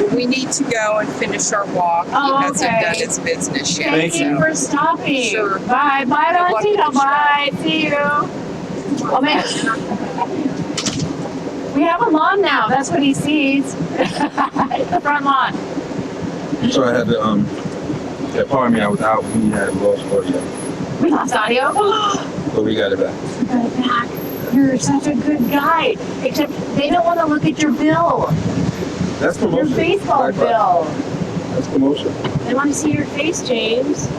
We need to go and finish our walk. Oh, He hasn't okay. done his business yet. Thank you for stopping. Sure. Bye. Bye, Good luck Valentino. with the Bye. See you. Oh, man. We have a lawn now. That's what he sees. The front lawn. So I had to, pardon me, I was out. We had lost audio. We lost audio. But we got it back. We got it back. You're such a good guy. Except they don't want to look at your bill. That's Your promotion. baseball bill. That's promotion. They want to see your face, James.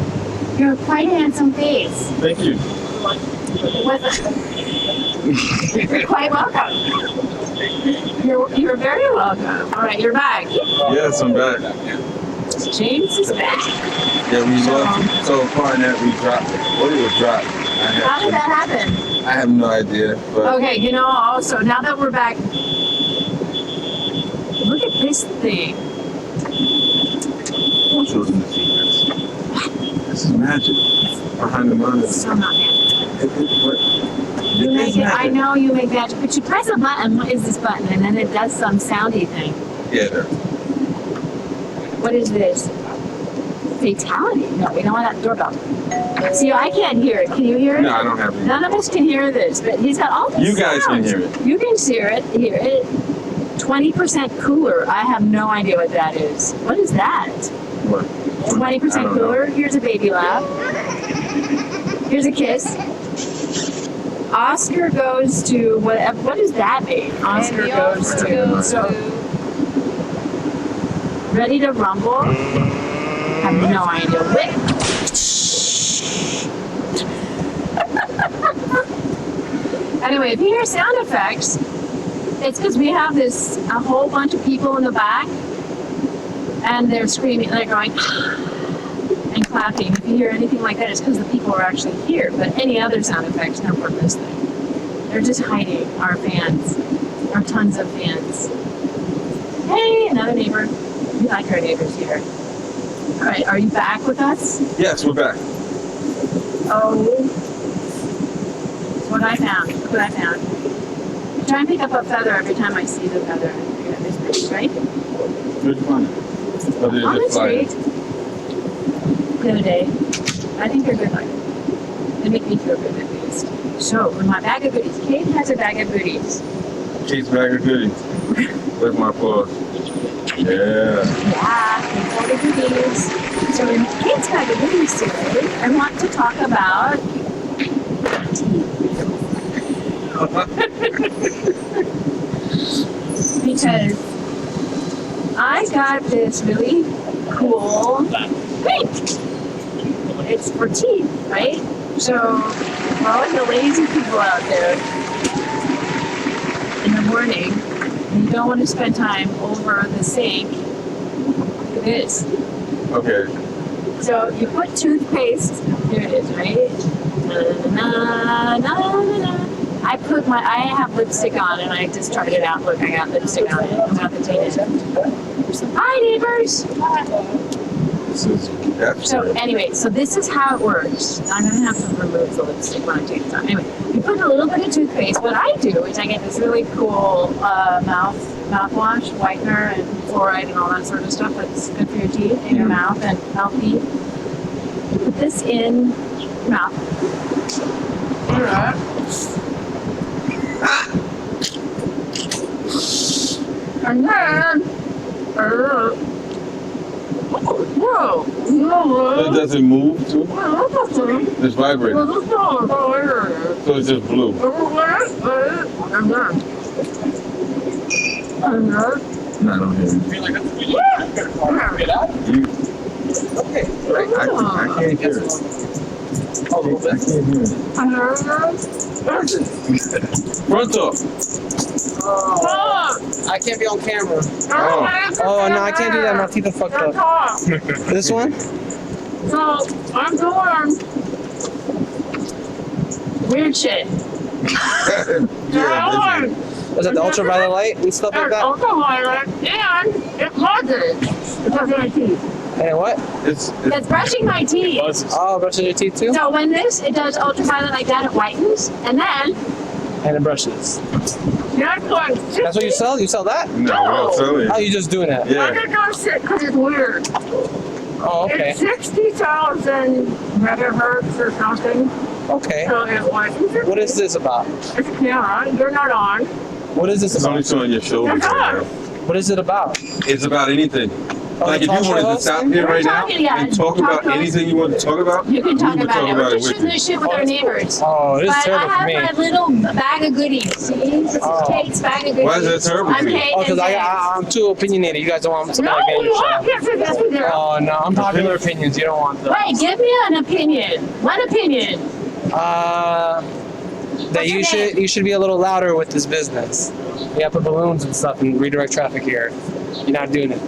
You're quite a handsome face. Thank you. You're quite welcome. You're very welcome. All right, you're back. Yes, I'm back. James is back. Yeah, we lost. So far that we dropped. Audio dropped. How did that happen? I have no idea. But Okay, also, now that we're back, look at this thing. I'm choosing the secrets. This is magic. Behind the monitor. It's so not magic. You It make is it, magic. I know you make magic, but you press a button. What is this button? And then it does some soundy thing. Yeah, there. What is this? Fatality. No, we don't want that doorbell. See, I can't hear it. Can you hear it? No, I don't have any. None of us can hear this, but he's got all the You guys can sounds. hear it. You can hear it. 20% cooler. I have no idea what that is. What is that? What? 20% I don't cooler. Here's a baby laugh. Here's a kiss. Oscar goes to what does that mean? Oscar goes to ready to rumble. Have no idea. Anyway, if you hear sound effects, it's because we have a whole bunch of people in the back, and they're screaming, they're going and clapping. If you hear anything like that, it's because the people are actually here. But any other sound effects don't work this thing. They're just hiding our fans, our tons of fans. Hey, another neighbor. We like our neighbors here. All right, are you back with us? Yes, we're back. Oh, what I found. What I found. I try and pick up a feather every time I see the feather. Yeah, this place, right? Which one? Oh, they're On the just flying. street. The other day. I think they're good. They make me feel good at least. So, with my bag of goodies. Kate has a bag of goodies. Kate's bag of goodies. Where's my applause? Yeah. Yeah, Kate's bag of goodies. So, in Kate's bag of goodies today, I want to talk about because I got this really cool thing. It's for teeth, right? So, for all the lazy people out there in the morning, and you don't want to spend time over the sink, look at this. Okay. So, you put toothpaste, here it is, right? Na, na, na, na, na. I have lipstick on and I just tried it out. Look, I got lipstick on it. I'm not the teenager. Hi, neighbors. This is So anyway, so this is how it works. I'm gonna have to remove the lipstick when I take it off. Anyway, you put a little bit of toothpaste. What I do is I get this really cool mouthwash, whitener, and fluoride and all that sort of stuff that's good for your teeth and your mouth and healthy. You put this in your mouth. Alright. And then, whoa! It doesn't move too? It's vibrating. So it's just blue. No, I don't hear you. I can't hear it. I can't hear it. Front up. I can't be on camera. Oh. Oh no, I can't do that. My teeth are fucked up. This one? So, I'm doing weird shit. Yeah, Was it the ultraviolet light and stuff like that? Ultraviolet, and it causes. It's brushing my teeth. And what? it's It's brushing my teeth. Oh, brushing your teeth too? So when it does ultraviolet like that, it whitens, and then And it brushes. That's like That's what you sell? You sell that? No, we're not selling How it. you just doing that? Yeah. because it's weird. Oh, okay. It's 60,000 megahertz or something. Okay. So it was. What is this about? It's camera. You're not on. What is this It's only about? showing your shoulders right now. What is it about? It's about anything. Oh, Like the if you talk wanted show to stop hosting? here right now talking, yeah, and talk talk about to us. anything you want to talk about, You can talk we would about talk it. about We're it just with shooting you. this shit with our neighbors. Oh, it is But I terrible for have me. my little bag of goodies. See? This is Oh. Kate's bag of goodies. Why is that terrible I'm for you? Kate Oh, because and James. I'm too opinionated. You guys don't want somebody No, getting we your want show. yes, we do. Oh, no. Unpopular opinions. You don't want those. Wait, give me an opinion. One opinion. That your you should be a little louder with this business. You have to put balloons and stuff and redirect traffic here. You're not doing it.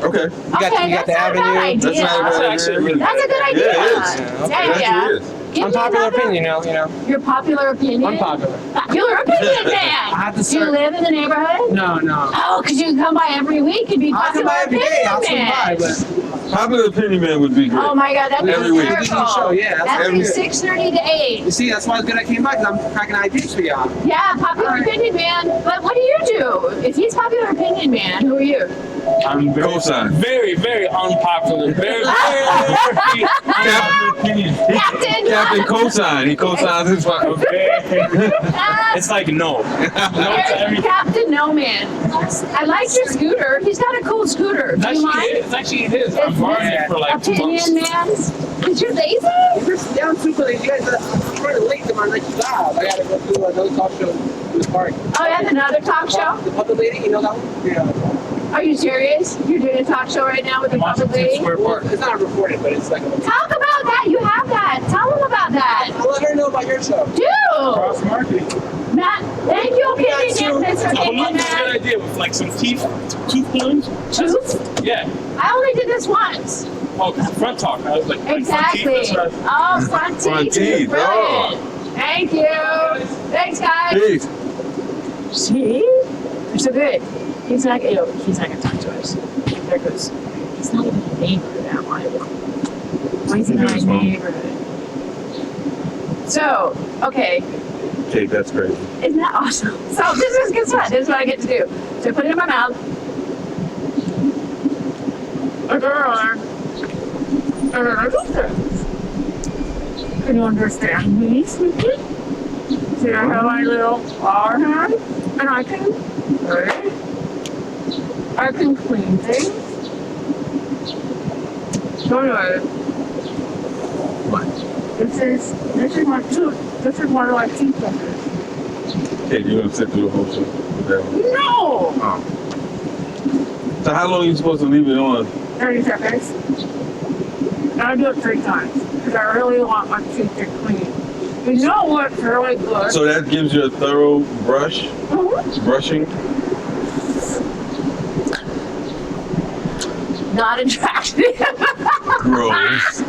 Okay. You got that's the not a bad avenue. idea. That's not a bad idea. That's a good idea. Yeah, it is. Yeah, It Yeah. actually is. Give me Unpopular another- opinion, you know. Your popular opinion? Unpopular. Popular opinion, man. I have to Do you start- live in the neighborhood? No. Oh, because you can come by every week and be I'll come popular by every day. I'll swing opinion, by, man. but Popular opinion man would be great. Oh my God, that'd Every be week. wonderful. Show, yeah, that's That'd be every- 6:30 to 8. you see, that's why it's good I came by, because I'm cracking ideas for y'all. Yeah, popular opinion man. But what do you do? If he's popular opinion man, who are you? I'm very, Cosign. very unpopular. Very unpopular opinion. Captain. Captain Cosign. He cosigns his part. It's like no. No to everything. Captain No Man. I like your scooter. He's got a cool scooter. Do you mind? It's actually his. I'm borrowing it for like 2 months. Opinion man. Because you're lazy? You're down too quickly. You guys are trying to late them on like job. I gotta go to another talk show in the park. Oh, yeah, another talk show? The puppet lady, you know that one? Yeah. Are you serious? You're doing a talk show right now with the public Washington lady? Square Park. It's not recorded, but it's like a... Talk about that. You have that. Tell them about that. I'll let her know about your show. Do. Cross marketing. Matt, thank you, got opinion man. Mr. I would Opinion love to get man. an idea with like some tooth balloons. Tooth? Yeah. I only did this once. Oh, front talk. I was like Exactly. Front teeth, that's what I- Oh, front teeth. Front teeth, Brilliant. Thank you. Thanks, guys. Peace. See? They're so good. He's not gonna talk to us. There goes. He's not even a neighbor now. Why is he not a neighborhood? So, okay, Kate, that's crazy. isn't that awesome? So guess what? This is what I get to do. So I put it in my mouth. Can you understand me, sweetie? See, I have my little flower hand, and I can clean things. So anyway, this is my tooth. This is one of my teeth brushes. Kate, you're gonna sit through the whole show with that one. No! Oh. So how long are you supposed to leave it on? 30 seconds. And I do it 3 times because I really want my teeth to clean. You know what's really good? So that gives you a thorough brushing. Not attractive. Gross.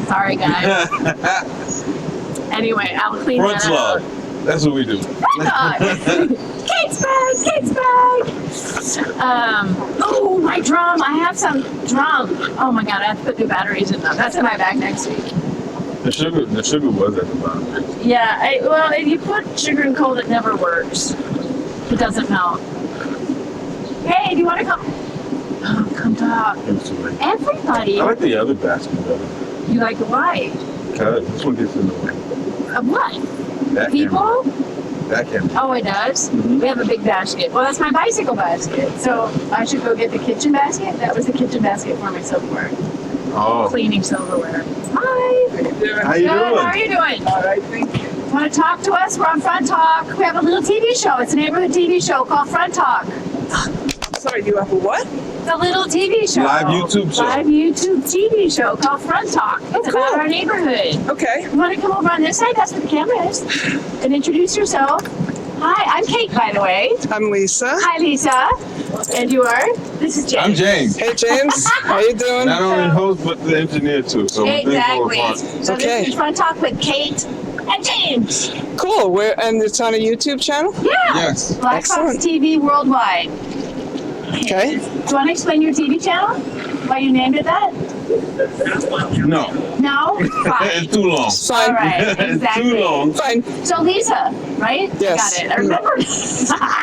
Sorry, guys. Anyway, I'll clean Front that out. slug. That's what we do. Kate's bag. Oh, my drum. I have some drum. Oh my God, I have to put new batteries in them. That's in my bag next week. The sugar was at the bottom. Yeah, well, if you put sugar and cold, it never works. It doesn't melt. Hey, do you want to come? Oh, come talk. It was too late. Everybody. I like the other basket better. You like the white? Cause this one gets in the way. Of what? That People? That can. Oh, it does? Mhm. We have a big basket. Well, that's my bicycle basket. So I should go get the kitchen basket. That was the kitchen basket for my silverware. Oh. Cleaning silverware. Hi. How you Good. doing? How are you doing? All right, thank you. Want to talk to us? We're on Front Talk. We have a little TV show. It's a neighborhood TV show called Front Talk. Sorry, you have a what? It's a little TV show. Live YouTube show. Live YouTube TV show called Front Talk. It's cool. about our neighborhood. Okay. You want to come over on this side? That's where the camera is. And introduce yourself. Hi, I'm Kate, by the way. I'm Lisa. Hi, Lisa. And you are? This is James. I'm James. Hey, James. How you doing? Not only host, but the engineer too. So we're thankful Exactly. apart. So Okay. this is Front Talk with Kate and James. Cool. And it's on a YouTube channel? Yeah. Yes. Black Fox Excellent. TV Worldwide. Okay. Do you want to explain your TV channel? why you named it that? No. No? Fine. It's too long. All Fine. right, It's exactly. too long. Fine. So Lisa, right? Yes. Got it. I remember.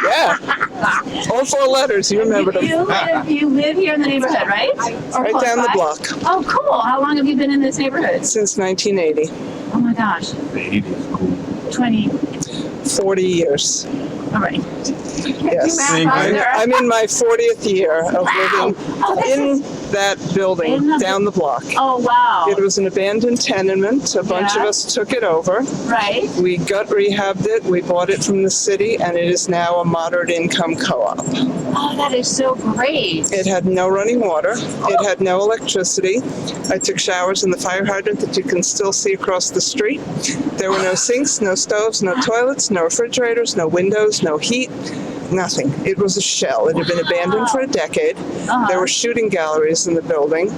Yeah. All 4 letters. You remember them. You live here in the neighborhood, right? Or Right close down the by? block Oh, cool. How long have you been in this neighborhood? since 1980. Oh my gosh. The 80s, cool. 20. 40 years. All right. Yes. Same thing. I'm in my 40th year of Wow. living Oh, this in that building in the- down the block. Oh, wow. It was an abandoned tenement. A bunch of Yeah. us took it over. Right. We gut rehabbed it. We bought it from the city, and it is now a moderate income co-op. Oh, that is so great. It had no running water. It had no electricity. I took showers in the fire hydrant that you can still see across the street. There were no sinks, no stoves, no toilets, no refrigerators, no windows, no heat, nothing. It was a shell. It had been abandoned for a decade. Uh-huh. There were shooting galleries in the building.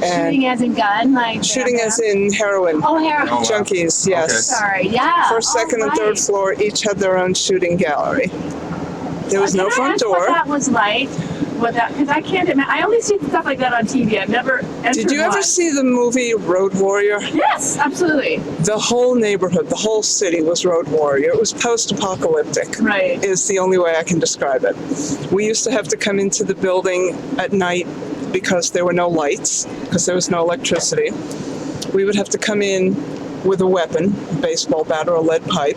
And Shooting as in gun, like shooting as in heroin. Oh, heroin. Oh, wow. Junkies, yes. Sorry. Yeah. First, second, and right. third floor each had their own shooting gallery. There was no Can I front ask door. What that was like? What that? Because I can't imagine. I only see stuff like that on TV. I've never entered Did you ever one. see the movie Road Warrior? Yes, absolutely. The whole neighborhood, the whole city was Road Warrior. It was post-apocalyptic. Right. Is the only way I can describe it. We used to have to come into the building at night because there were no lights, because there was no electricity. We would have to come in with a weapon, a baseball bat or a lead pipe,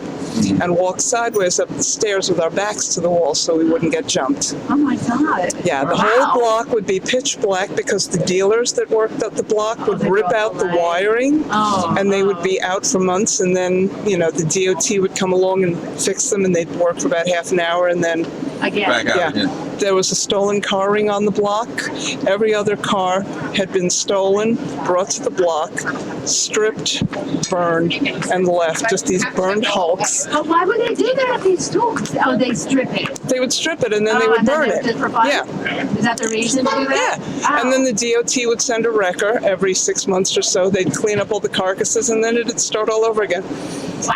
and walk sideways up the stairs with our backs to the wall so we wouldn't get jumped. Oh my God. Yeah, the Wow. whole block would be pitch black because the dealers that worked at the block would they'd rip go out the away. wiring, Oh. and they would be out for months, and then, you know, the DOT would come along and fix them, and they'd work for about half an hour, and then Again. Back out yeah. again. There was a stolen car ring on the block. Every other car had been stolen, brought to the block, stripped, burned, and left. Just these burned hulks. But why would they do that if they stole? Oh, they strip it. They would strip it and then they Oh, would and then burn they- it. just for fun? Yeah. Is that the reason to do Yeah. that? And then the DOT would send a wrecker every 6 months or so. They'd clean up all the carcasses and then it'd start all over again.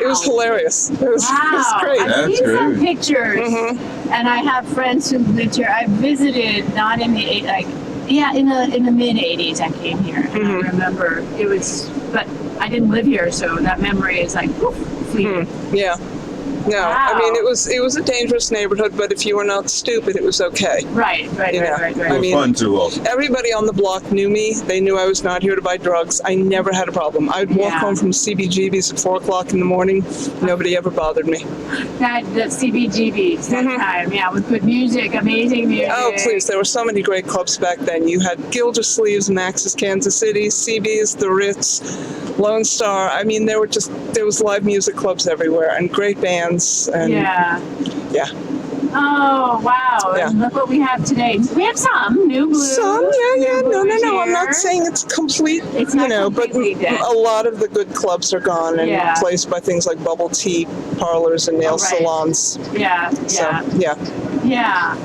It was Wow. hilarious. It was Wow, great. I've That's seen some great. pictures, and I have friends who lived here. I visited not in the in the mid '80s. I came here, and I remember it was, but I didn't live here, so that memory is like poof, fleeting. Yeah. No, Wow. I mean it was a dangerous neighborhood, but if you were not stupid, it was okay. Right. Yeah. Right. It I was mean- fun too, also. Everybody on the block knew me. They knew I was not here to buy drugs. I never had a problem. I'd walk Yeah. home from CBGB's at 4 o'clock in the morning. Nobody ever bothered me. That CBGBs that time, yeah, with good music, amazing music. Oh, please. There were so many great clubs back then. You had Gildersleeves, Max's Kansas City, CB's, The Ritz, Lone Star. I mean, there was live music clubs everywhere and great bands. And Yeah. yeah. Oh wow! Yeah. And look what we have today. We have some new blues. Some, yeah. new No. blues I'm here. not saying it's complete, It's not but completely dead. a lot of the good clubs are gone and Yeah. replaced by things like bubble tea parlors and nail Oh, right. salons. Yeah. So, Yeah. yeah.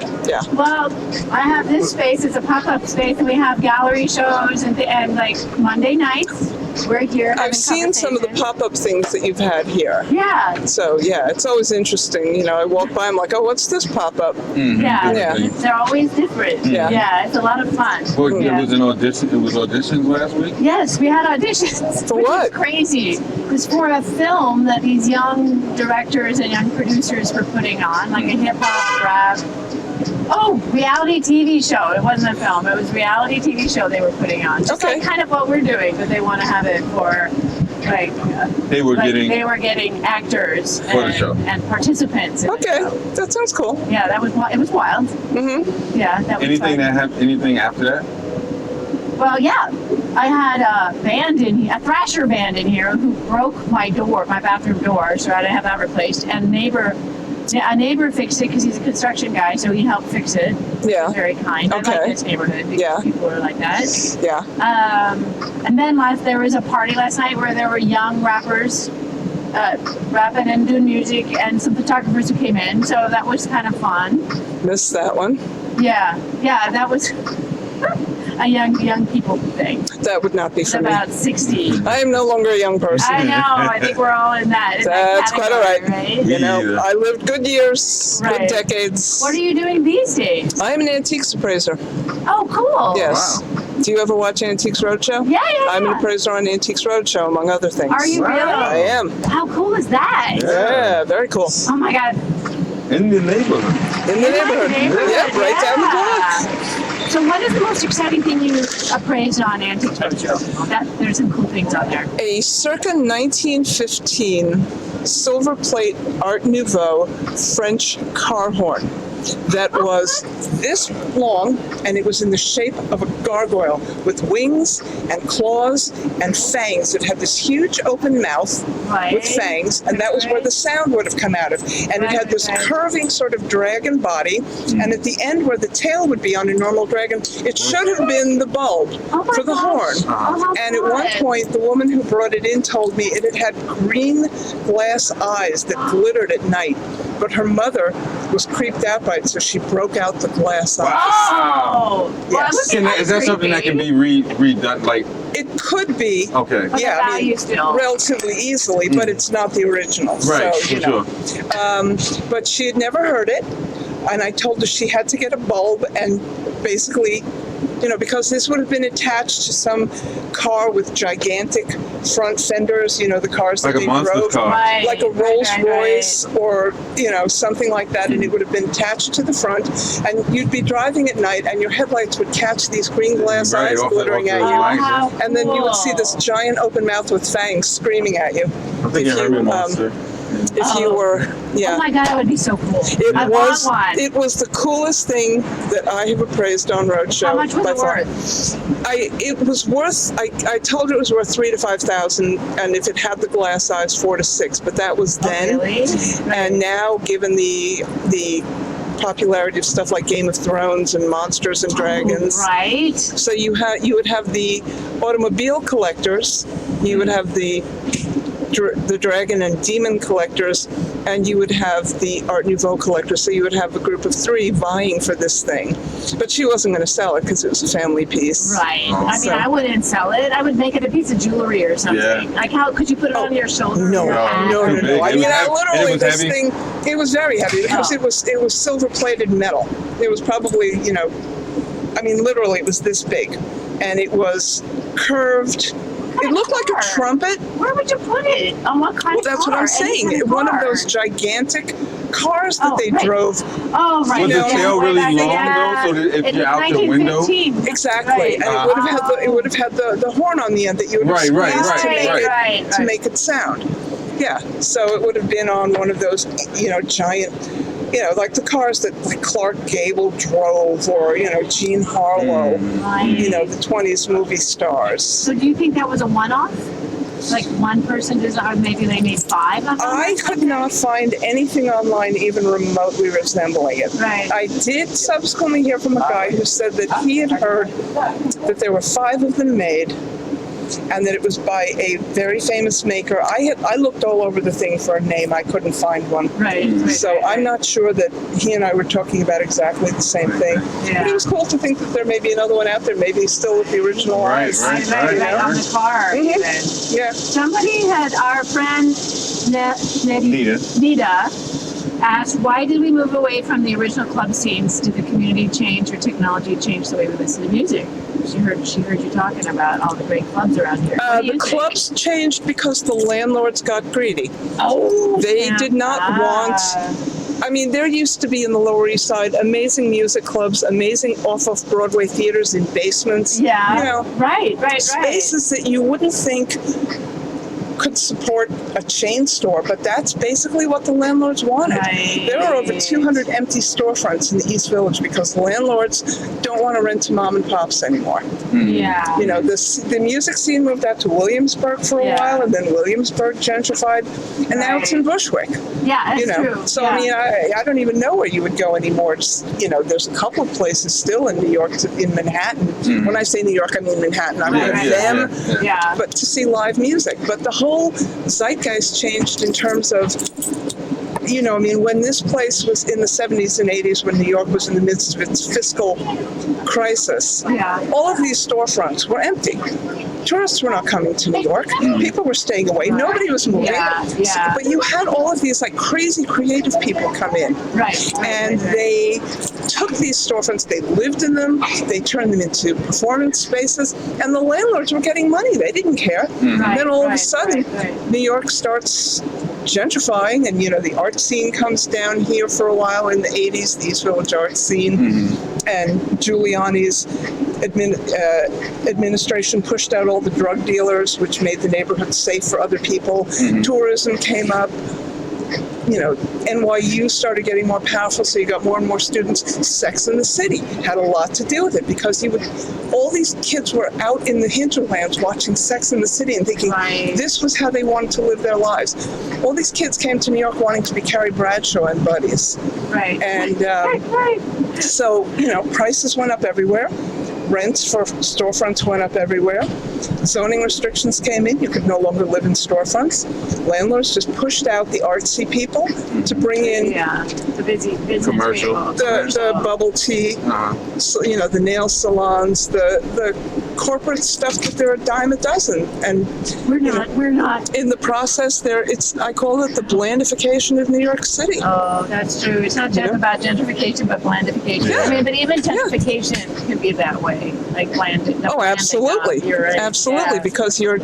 Well, I have this space. It's a pop-up space, and we have gallery shows and like Monday nights. We're here. having I've seen some of the conversation. pop-up things that you've had here. Yeah. So, yeah, it's always interesting. You know, I walk by, I'm like, oh, what's this pop-up? Yeah. Yeah. They're always different. Yeah. Yeah. It's a lot of fun. Well, Yeah. it was an audition. It was auditions last week. Yes, we had auditions. For which what? is crazy. It was for a film that these young directors and young producers were putting on, like a hip hop rap. Oh, reality TV show. It wasn't a film. It was reality TV show they were putting on. Just Okay. like kind of what we're doing, but they want to have it for like, They were getting. they were getting actors For the and, show. and participants. In Okay, The show. that sounds cool. Yeah, it was wild. Mm-hmm. Yeah, that was Anything fun. that happened? Anything after that? Well, yeah, I had a band a thrasher band in here who broke my bathroom door, so I had to have that replaced. And a neighbor fixed it because he's a construction guy, so he helped fix it. Yeah, Very kind. I Okay. like this neighborhood because Yeah. people are like that. yeah. And then there was a party last night where there were young rappers rapping and doing music, and some photographers who came in, so that was kind of fun. Missed that one. Yeah, that was a young people thing. That would not be It's for me. about 60. I am no longer a young person. I know. I think we're all in that. That's quite all category, right. You know, Yeah. I lived good years, Right. good decades. What are you doing these days? I am an antiques appraiser. Oh, cool. Yes. Wow. Do you ever watch Antiques Roadshow? Yeah. I'm an appraiser on Antiques Roadshow, among other things. Are you really? I am. How cool is that? Yeah, very cool. Oh my God. In the neighborhood. In the neighborhood. Yeah, right down the block. So what is the most exciting thing you appraised on Antiques Roadshow? There's some cool things out there. A circa 1915 silver plate Art Nouveau French car horn that was this long, and it was in the shape of a gargoyle with wings and claws and fangs. It had this huge open mouth with fangs, and that was where the sound would have come out of. And it had this curving sort of dragon body, and at the end where the tail would be on a normal dragon, it should have been the bulb for the horn. And at one point, the woman who brought it in told me it had green glass eyes that glittered at night. But her mother was creeped out by it, so she broke out the glass eyes. Oh! Yes. Is that something that can be redone? Like, it could be. Okay. Yeah, I mean, still. relatively easily, but it's not the original. Right, So, you know. But she had never heard it, and I told her she had to get a bulb and basically, you know, because this would have been attached to some car with gigantic front fenders, you know, the cars Like that a they monster drove. car. Like a Rolls Royce or, you know, something like that, and it would have been attached to the front, and you'd be driving at night, and your headlights would catch these green glass eyes glittering at you, and then you would see this giant open mouth with fangs screaming at you. I'm thinking Hermit Monster. If you were, Oh my God, that would be so cool. it want one. It was the coolest thing that I have appraised on Roadshow. How much was by it far. worth? It was worth. I told her it was worth $3,000 to $5,000, and if it had the glass eyes, $4,000 to $6,000. But that was then. Really? And now, given the popularity of stuff like Game of Thrones and Monsters and Dragons, Right. so you would have the automobile collectors, you would have the dragon and demon collectors, and you would have the Art Nouveau collectors. So you would have a group of 3 vying for this thing. But she wasn't going to sell it because it was a family piece. Right. I mean, So- I wouldn't sell it. I would make it a piece of jewelry or something. Yeah. Like, how could you put it on your shoulder? No, or your hat? no. Too big. I It mean, was heavy. literally, It was this heavy? thing, it was very heavy because Oh. it was silver-plated metal. It was probably, you know, I mean, literally, it was this big, and it was curved. It looked like a trumpet. Where would you put it? On what kind Well, of that's car? what I'm Any saying. kind of One of car? those gigantic cars that Oh, they right. drove. Oh, right. Was the know, tail way really back long then. though? So that if It you're was out the window. 1915. Exactly, Right. and it would have had the horn on the end that you would have Right, squeezed to make it right. to make it sound. Yeah, so it would have been on one of those, you know, giant, you know, like the cars that like Clark Gable drove, or you know, Gene Harlow, you know, the 20s movie stars. So do you think that was a one-off? Like one person designed, maybe they made 5 of them? I could not find anything online even remotely resembling it. Right. I did subsequently hear from a guy who said that he had heard that there were 5 of them made, and that it was by a very famous maker. I looked all over the thing for a name. I couldn't find one. Right. So I'm not sure that he and I were talking about exactly the same thing. Yeah. But it was cool to think that there may be another one out there, maybe still with the original Right, eyes. right. Right, on the car. Mhm. Even. Yeah. Somebody had, our friend Nita. Nita asked, why did we move away from the original club scenes? Did the community change or technology change the way we listen to music? She heard you talking about all the great clubs around here. What do you The think? clubs changed because the landlords got greedy. Oh, They did not want. I mean, there used to be in the Lower East Side amazing music clubs, amazing off-Broadway theaters in basements. Yeah. You know, Right. spaces that you wouldn't think could support a chain store, but that's basically what the landlords wanted. Right. There are over 200 empty storefronts in the East Village because the landlords don't want to rent to mom and pops anymore. Yeah. You know, the music scene moved out to Williamsburg for a Yeah. while, and then Williamsburg gentrified, and now it's in Bushwick. Yeah, that's You know, true. so yeah. I mean, I don't even know where you would go anymore. Just, you know, there's a couple of places still in New York, in Manhattan. When I say New York, I mean Manhattan. I mean them, Yeah. but to see live music. But the whole zeitgeist changed in terms of, you know, I mean, when this place was in the 70s and 80s, when New York was in the midst of its fiscal crisis, Yeah. all of these storefronts were empty. Tourists were not coming to New York. People were staying away. Nobody was moving. Yeah. But you had all of these like crazy creative people come in. Right. And they took these storefronts, they lived in them, they turned them into performance spaces, and the landlords were getting money. They didn't care. And then all of a sudden, New York starts gentrifying, and the art scene comes down here for a while in the 80s, the East Village art scene, and Giuliani's administration pushed out all the drug dealers, which made the neighborhood safe for other people. Tourism came up. NYU started getting more powerful, so you got more and more students. Sex in the City had a lot to do with it, because all these kids were out in the hinterlands watching Sex in the City and thinking this was how they wanted to live their lives. All these kids came to New York wanting to be Carrie Bradshaw and buddies. Right. And so, prices went up everywhere. Rents for storefronts went up everywhere. Zoning restrictions came in. You could no longer live in storefronts. Landlords just pushed out the artsy people to bring in the busy commercial, the bubble tea, so, the nail salons, the corporate stuff that they're a dime a dozen. And we're not. In the process, I call it the blandification of New York City. Oh, that's true. It's not just about gentrification, but blandification. Yeah. I mean, but even gentrification can be that way, like blanding. Oh, absolutely, Right. absolutely, because you're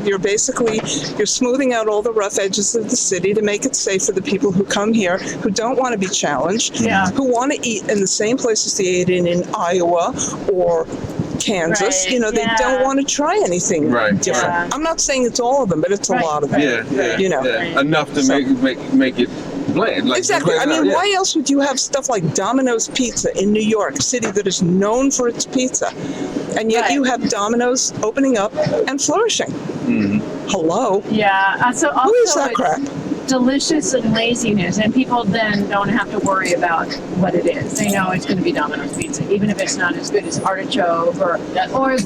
smoothing out all the rough edges of the city to make it safe for the people who come here, who don't want to be challenged, who want to eat in the same places they ate in Iowa or Kansas. They don't want to try anything different. Yeah. I'm not saying it's all of them, but it's a lot of them. Enough to make it bland. Exactly. I mean, why else would you have stuff like Domino's Pizza in New York, a city that is known for its pizza, and yet you have Domino's opening up and flourishing? Hello. Yeah. So also who is that crap? Delicious and laziness, and people then don't have to worry about what it is. They know it's going to be Domino's Pizza, even if it's not as good as Artichoke or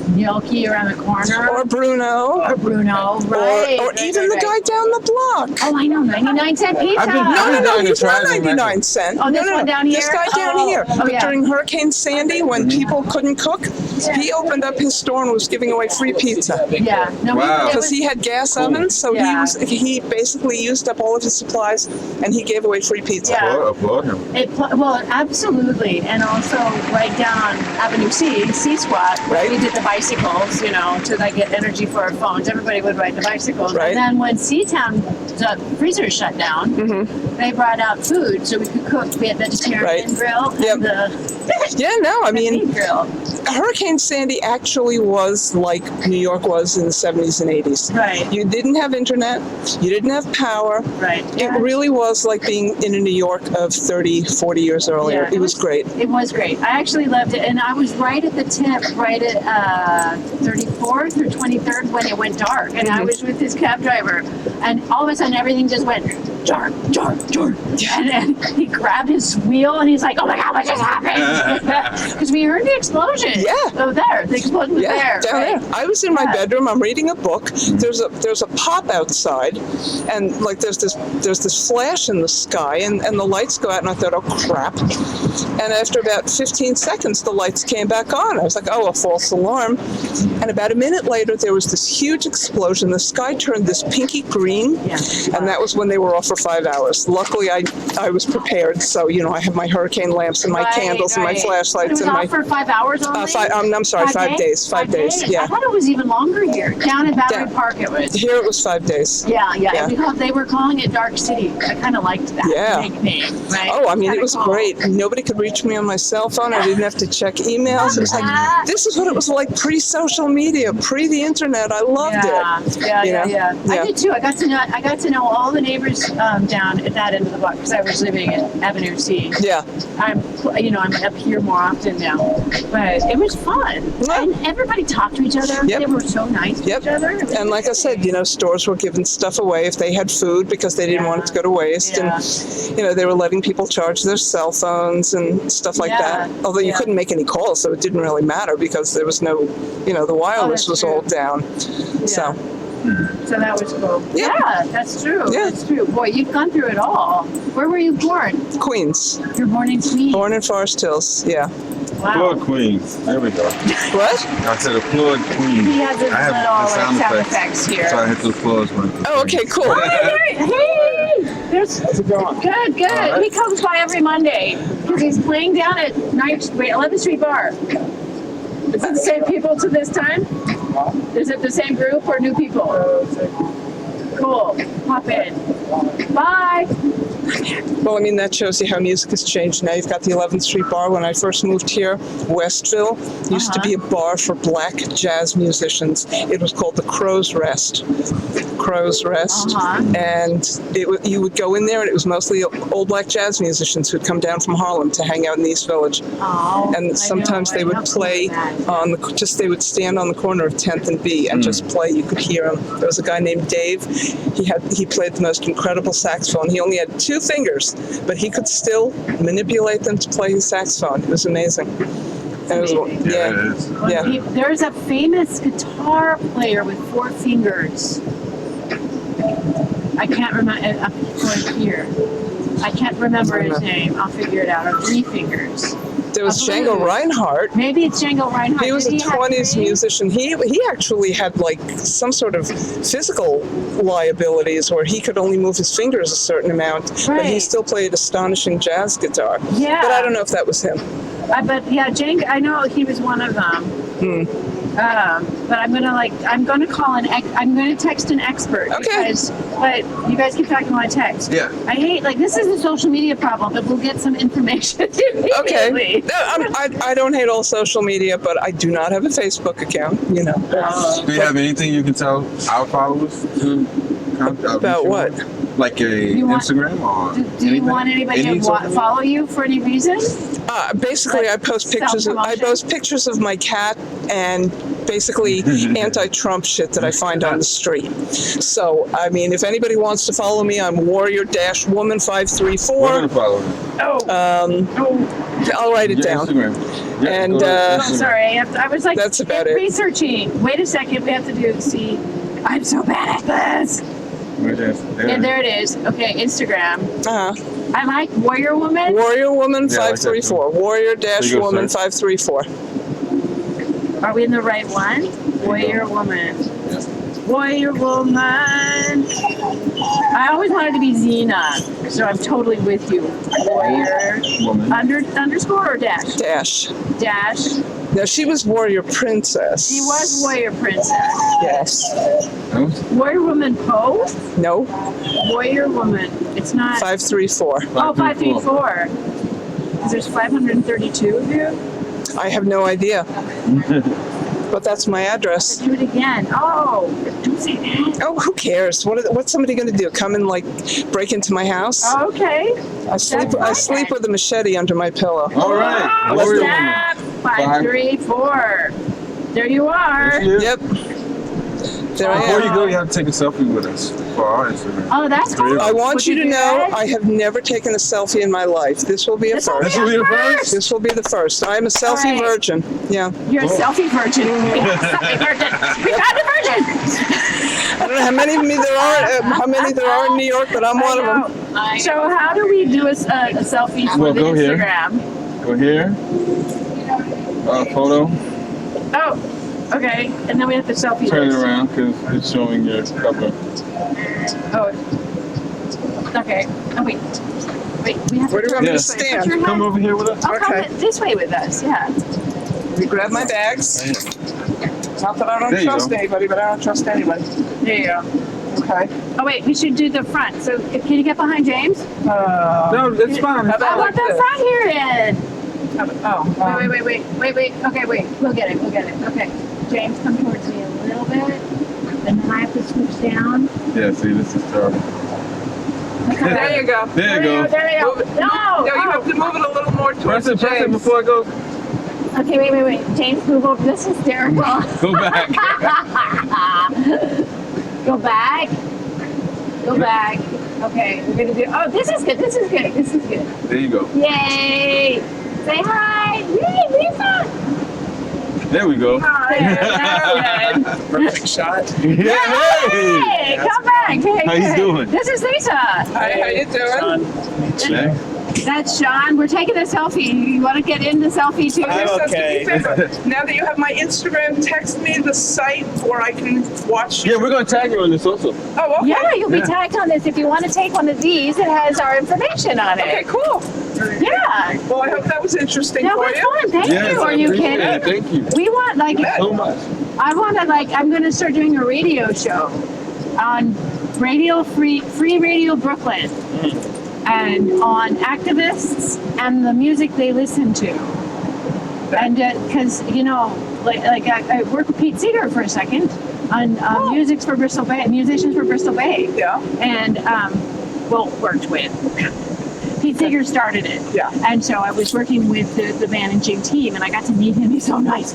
Gnocchi around the corner, or Bruno, right? Or even the guy down the block. Oh, I know, 99-cent pizza. I've been No, to he's try not them, 99 cents. Oh, this one down here? This guy down here. Oh, yeah. During Hurricane Sandy, when people couldn't cook, he opened up his store and was giving away free pizza. Yeah. No, Wow. Because he had gas ovens, so he basically used up all of his supplies, and he gave away free pizza. Yeah. Applaud him. Well, absolutely, and also right down on Avenue C Squat, where we did the bicycles, to get energy for our phones. Everybody would ride the bicycles. Right. And then when C-Town, the freezer shut down, they brought out food so we could cook. We had vegetarian grill and the meat grill. Hurricane Sandy actually was like New York was in the 70s and 80s. Right. You didn't have internet. You didn't have power. Right. It really was like being in a New York of 30, 40 years earlier. Yeah, it was great. It was great. I actually loved it. And I was right at the tip, right at 34th or 23rd when it went dark. And I was with this cab driver. And all of a sudden, everything just went dark. And then he grabbed his wheel and he's like, oh my God, what just happened? Because we heard the explosion. Yeah. Oh, there. The explosion was there. Down there. I was in my bedroom. I'm reading a book. There's a pop outside, and there's this flash in the sky, and the lights go out, and I thought, oh crap. And after about 15 seconds, the lights came back on. I was like, oh, a false alarm. And about a minute later, there was this huge explosion. The sky turned this pinky green, and that was when they were off for 5 hours. Luckily, I was prepared, so I have my hurricane lamps and my candles and my flashlights. It was off for 5 hours only? 5 days. 5 days. Yeah. I thought it was even longer here. Down at Battery Park it was. Here it was 5 days. Yeah. And they were calling it Dark City. I kind of liked that nickname, right? Oh, I mean, it was great. Nobody could reach me on my cell phone. I didn't have to check emails. It was like, this is what it was like pre-social media, pre the internet. I loved it. Yeah. I did too. I got to know all the neighbors down at that end of the block because I was living at Avenue C. Yeah. I'm up here more often now, but it was fun. And everybody talked to each other. Yep. They were so nice to each other. And like I said, stores were giving stuff away if they had food because they didn't want it to go to waste. Yeah. And, they were letting people charge their cell phones and stuff like that. Although you couldn't make any calls, so it didn't really matter because there was no, the wireless was all down. Yeah. So that was cool. Yeah. That's true. Yeah. That's true. Boy, you've gone through it all. Where were you born? Queens. You're born in Queens. Born in Forest Hills, yeah. Wow. Floor queen. There we go. What? I said a floor queen. He has his I have little the sound sound effects. effects here. So I hit the floors one. Oh, okay, cool. Hey, there's How's it going? good. right. He comes by every Monday because he's playing down at 11th Street Bar. Is it the same people to this time? Is it the same group or new people? Cool. Pop in. Bye. Well, I mean, that shows you how music has changed. Now you've got the 11th Street Bar. When I first moved here, Westville used to be a bar for black jazz musicians. It was called the Crow's Rest. Crow's Rest. And you would go in there, and it was mostly old black jazz musicians who'd come down from Harlem to hang out in the East Village. Oh, And sometimes they would play on they would stand on the corner of 10th and B and just play. You could hear him. There was a guy named Dave. He played the most incredible saxophone. He only had 2 fingers, but he could still manipulate them to play his saxophone. It was amazing. And it was, Yeah, it is. yeah. There's a famous guitar player with 4 fingers. I can't remember. Right here. I can't remember his name. I'll figure it out. Or 3 fingers. There was Django Reinhardt. Maybe it's Django Reinhardt. He was a Did have 20s 3? musician. He actually had like some sort of physical liabilities where he could only move his fingers a certain amount, but he Right. still played astonishing jazz guitar. Yeah. But I don't know if that was him. But yeah, Django. I know he was one of them. But I'm gonna call I'm gonna text an expert. Okay. But you guys keep talking about text. Yeah. I hate this is a social media problem, but we'll get some information Okay. immediately. No, I don't hate all social media, but I do not have a Facebook account, you know. Do you have anything you can tell our followers to About what? Like a You want- Instagram or Do you anything? want anybody Any to social media? follow you for any reason? Basically, Like I post pictures. I self-promotion? post pictures of my cat and basically anti-Trump shit that I find on the street. So, I mean, if anybody wants to follow me, I'm Warrior-Woman We're 534. gonna follow them. I'll write it Your down. Instagram. Yeah, And, go to uh, Instagram. Sorry, I was like That's about it. researching. Wait a second, we have to see. I'm so bad at this. Where's that? And there it is. Okay, Instagram. I like Warrior Woman. Warrior-Woman Yeah, I like that 534. So you Warrior-Woman go search. 534. Are we in the right one? Warrior Woman. Warrior Woman. I always wanted to be Xena, so I'm totally with you. Warrior Woman. underscore or dash? Dash. Dash. No, she was Warrior Princess. She was Warrior Princess. Yes. No? Warrior Woman Poe? No. Warrior Woman. It's not. 534. Oh, 534. Because there's 532 of you? I have no idea. But that's my address. Do it again. Oh, don't say that. Oh, who cares? What's somebody going to do? Come and like break into my house? Oh, okay. I sleep with a machete under my pillow. All right. Oh, Warrior snap. Woman. 534. There you are. Yeah. Yep. There I Before am. you go, you have to take a selfie with us for our Instagram. Oh, that's cool. I want Would you to do know that? I have never taken a selfie in my life. This will be a This will first. This will be the first? This will be the first. I'm a selfie right. virgin. Yeah. You're a Cool. selfie virgin. We got a selfie virgin. We got a virgin. I don't know how many of me there are. How many there are in New York, but I'm one of them. So how do we do a selfie for Well, the go here. Instagram? Go here. Photo. Oh, okay. And then we have to selfie Turn it this. around because it's showing your cover. Oh. Okay. Oh wait. Wait. We have Where do to you want me to Yeah. stand? Put your Come head- over here with us. Oh, come Okay. this way with us. Yeah. We grab my bags. Not that I There don't you trust go. anybody, but I don't trust anybody. There you go. Okay. Oh wait, we should do the front. So can you get behind James? No, that's fine. How I about want like the this? front here in. Oh. Wait. Okay, wait. We'll get it. Okay. James, come towards me a little bit. And then I have to switch down. Yeah, see, this is terrible. There you go. There you go. There you go. No! No, you have to move it a little more towards Press it James. before I go. Okay, wait. James, move over. This is hysterical. Go back. Go back. Go back. Okay, we're gonna do. Oh, this is good. There you go. Yay! Say hi. Yay, Lisa. There we go. There. Perfect shot. Yeah, hey! Hey, come back. Hey, How you doing? This is Lisa. Hi, how you doing? Yeah. That's Sean. We're taking a selfie. You want to get in the selfie too? I'm So do me a okay. favor. Now that you have my Instagram, text me the site where I can watch. Yeah, we're gonna tag you on this also. Oh, okay. Yeah, you'll be tagged on this. If you want to take one of these, it has our information on Okay, it. cool. Yeah. Well, I hope that was interesting That for was you. fun. Thank you. Are you appreciate it. kidding? Thank you We want so much. I want to I'm going to start doing a radio show on free radio Brooklyn, and on activists and the music they listen to. And because I work with Pete Seeger for a second on musicians for Bristol Bay, Yeah. and worked with. Pete Seeger started it. Yeah. And so I was working with the managing team, and I got to meet him. He's so nice.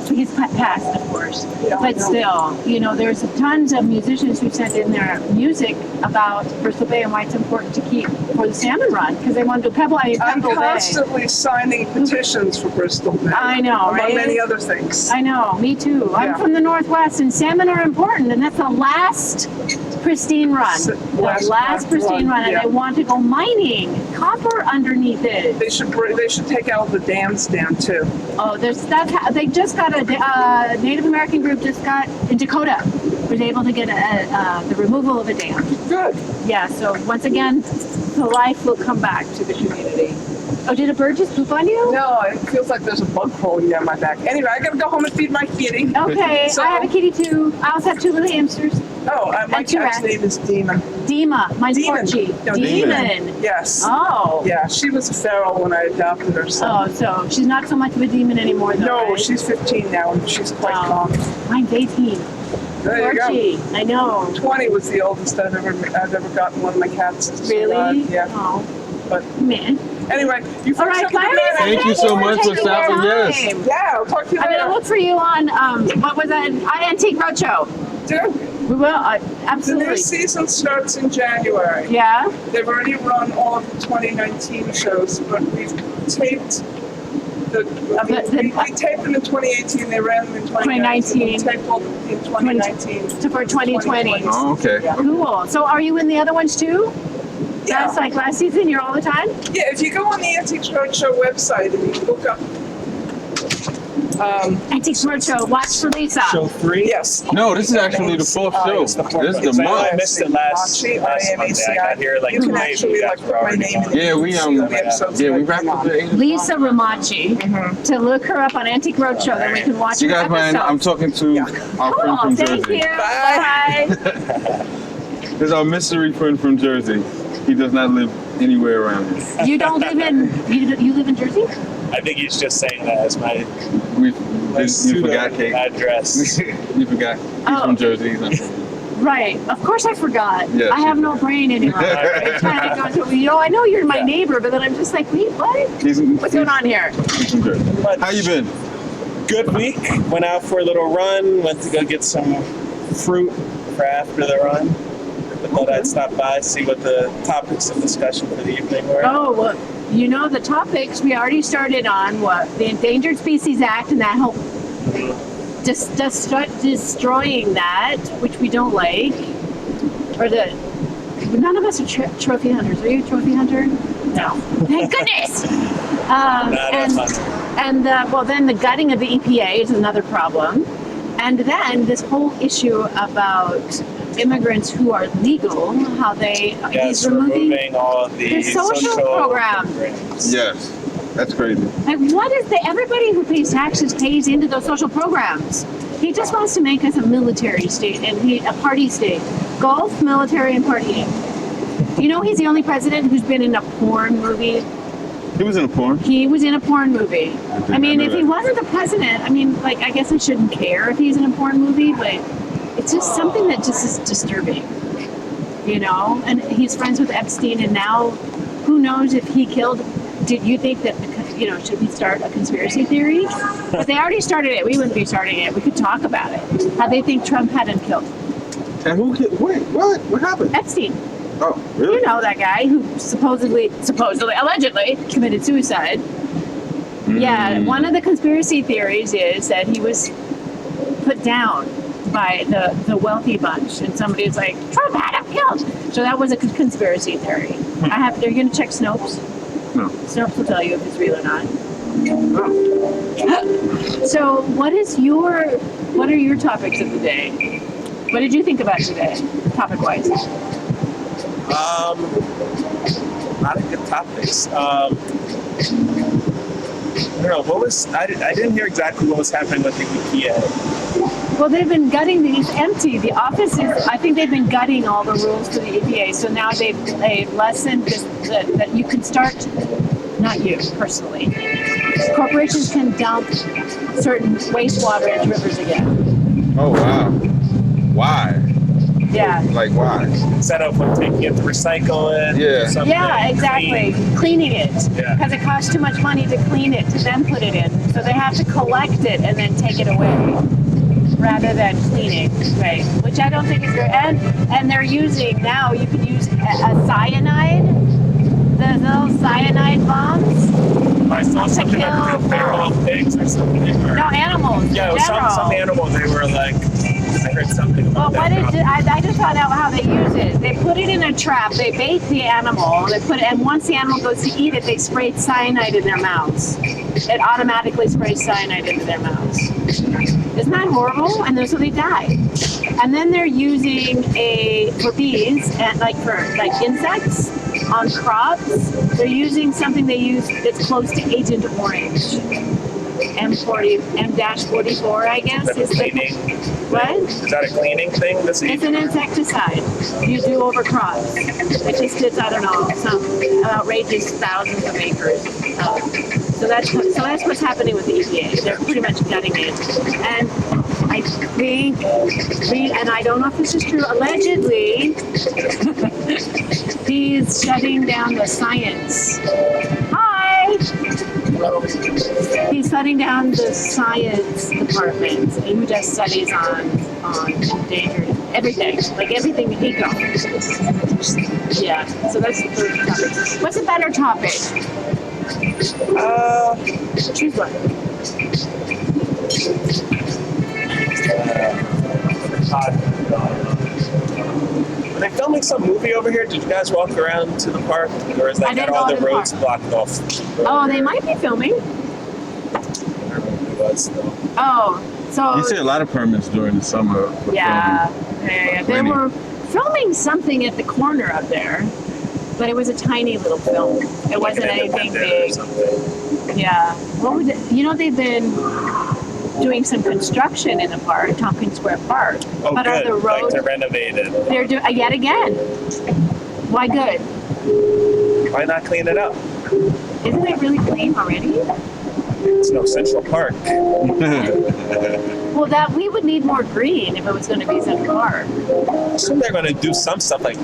He's passed, of course. Yeah, I But know. still, there's tons of musicians who sent in their music about Bristol Bay and why it's important to keep for the salmon run, because they want to do I'm Pebble Bay. constantly signing petitions for Bristol Bay. I know, among right? many other things. I know, me too. I'm Yeah. from the Northwest, and salmon are important, and that's the last pristine run. S- The last last pristine run, and yeah. they want to go mining copper underneath it. They should take all the dams down too. Oh, they just got a Native American group just got in Dakota was able to get the removal of a dam. Good. Yeah, so once again, the life will come back to the community. Oh, did a bird just poop on you? No, it feels like there's a bug crawling down my back. Anyway, I gotta go home and feed my kitty. Okay, So- I have a kitty too. I also have 2 little hamsters. Oh, my And 2 cat's rats. name is Demon. Dima, mine's Demon. Porchy. No, Demon. Yes. Oh. Yeah, she was a feral when I adopted her. So. Oh, so she's not so much of a demon anymore, though. No, right? she's 15 now, and she's quite Wow. calm. Mine's 18. There you go. Porchy. I know. 20 was the oldest I've ever gotten one of my cats. to Really? survive. Yeah. Oh, But man. anyway, you All folks right, have a bye, good night. Lisa. Thank you so much for taking your stopping, yes. time. Yeah, I'll talk to you I'm later. gonna look for you on what was that? Antique Roadshow. Dude, We will the new absolutely. season starts in January. Yeah. They've already run all of the 2019 shows, but we've taped we taped them in 2018. They ran them in 2019. We taped all in 2019. So for 2020. Oh, okay. Yeah. Cool. So are you in the other ones too? Yeah. That's like last season. You're all the time. Yeah, if you go on the Antiques Roadshow website and you look up, Antique Roadshow. Watch for Lisa. Show 3? yes, No, this is actually the 4th show. It's the 4th This is one. the I month. missed it last Monday. I got here like you can 2 days actually ago. like put my name in. Yeah, we see all the episodes we that wrapped I've up been the on. 8 Lisa Ramachi. To look her up on Antique Roadshow, then we can watch You her guys mind? I'm episodes. talking to our friend Cool. from Thank Jersey. you. Bye. Bye. This is our mystery friend from Jersey. He does not live anywhere around here. You don't live in you live in Jersey? I think he's just saying that as my You pseudo forgot, Kate. address. You forgot. He's Oh. from Jersey. He's not from Right. Of course I forgot. Yes, I have you no did. brain anymore. I'm trying to go to, I know you're my neighbor, but then I'm just like, wait, what? What's going on here? He's from Jersey. How you been? Good week. Went out for a little run. Went to go get some fruit for after the run. But thought I'd stop by, see what the topics of discussion for the evening were. Oh, well, the topics we already started on, the Endangered Species Act and that whole just destroying that, which we don't like, or none of us are trophy hunters. Are you a trophy hunter? No. Thank goodness. And then the gutting of the EPA is another problem, and then this whole issue about immigrants who are legal, how Yes, he's removing all of the social programs. Yes. That's crazy. Like, what is everybody who pays taxes pays into those social programs? He just wants to make us a military state and a party state. Golf, military, and partying. He's the only president who's been in a porn movie. He was in a porn. He was in a porn movie. I mean, I if know he that. wasn't the president, I guess I shouldn't care if he's in a porn movie, but it's just something that just is disturbing. And he's friends with Epstein, and now who knows if he killed. Did you think that, should we start a conspiracy theory? But they already started it. We wouldn't be starting it. We could talk about it. How they think Trump had him killed. And who killed? Wait, what? What happened? Epstein. Oh, really? You know that guy who supposedly, allegedly committed suicide. Yeah, one of the conspiracy theories is that he was put down by the wealthy bunch, and somebody's like, Trump had him killed. So that was a conspiracy theory. Are you going to check Snopes? No. Snopes will tell you if it's real or not. So, what are your topics of the day? What did you think about today, topic-wise? A lot of good topics. I don't know, I didn't hear exactly what was happening with the EPA. Well, they've been gutting these empty. The offices, I think they've been gutting all the rules for the EPA. So now they've lessened this, that you can start, not you personally, corporations can dump certain wastewater into rivers again. Oh wow. Why? Yeah. Like why? Instead of taking it to recycle it. Yeah. or something, Yeah, exactly. Cleaning it. Yeah. Because it costs too much money to clean it to then put it in. So they have to collect it and then take it away rather than cleaning. Right. Which I don't think is very, and they're using, now you can use a cyanide, the little cyanide bombs. I saw something like feral pigs or something. No, animals. Yeah, it in was general. some animals. They were like, I heard something Well, about that. I just found out how they use it. They put it in a trap. They bait the animal. And once the animal goes to eat it, they spray cyanide in their mouths. It automatically sprays cyanide into their mouths. Isn't that horrible? And then so they die. And then they're using for bees and for insects on crops. They're using something they use that's close to Agent Orange. M-44, I guess. Is that a cleaning? What? Is that a cleaning thing? It's an insecticide you do over crops. It just hits, I don't know, some outrageous thousands of acres. So that's what's happening with the EPA. They're pretty much gutting it. And I think, and I don't know if this is true, allegedly, he's shutting down the science. Hi! He's shutting down the science department, who just studies on endangered everything, like everything eco. Yeah, so that's the third topic. What's a better topic? Choose one. Are they filming some movie over here? Did you guys walk around to the park? Or is I that got didn't all go the to the roads park. blocked off? Oh, they might be filming. I don't remember who it was, though. Oh, so You see a lot of permits during the summer. For yeah. They Plenty. were filming something at the corner up there, but it was a tiny little film. It wasn't anything big. Yeah. What would they've been doing some construction in the park, Tompkins Square Park. Oh, but good. are the roads? Like to renovate it. They're doing yet again. Why good? Why not clean it up? Isn't it really clean already? It's no Central Park. Well, that we would need more green if it was going to be Central Park. I assume they're going to do some stuff like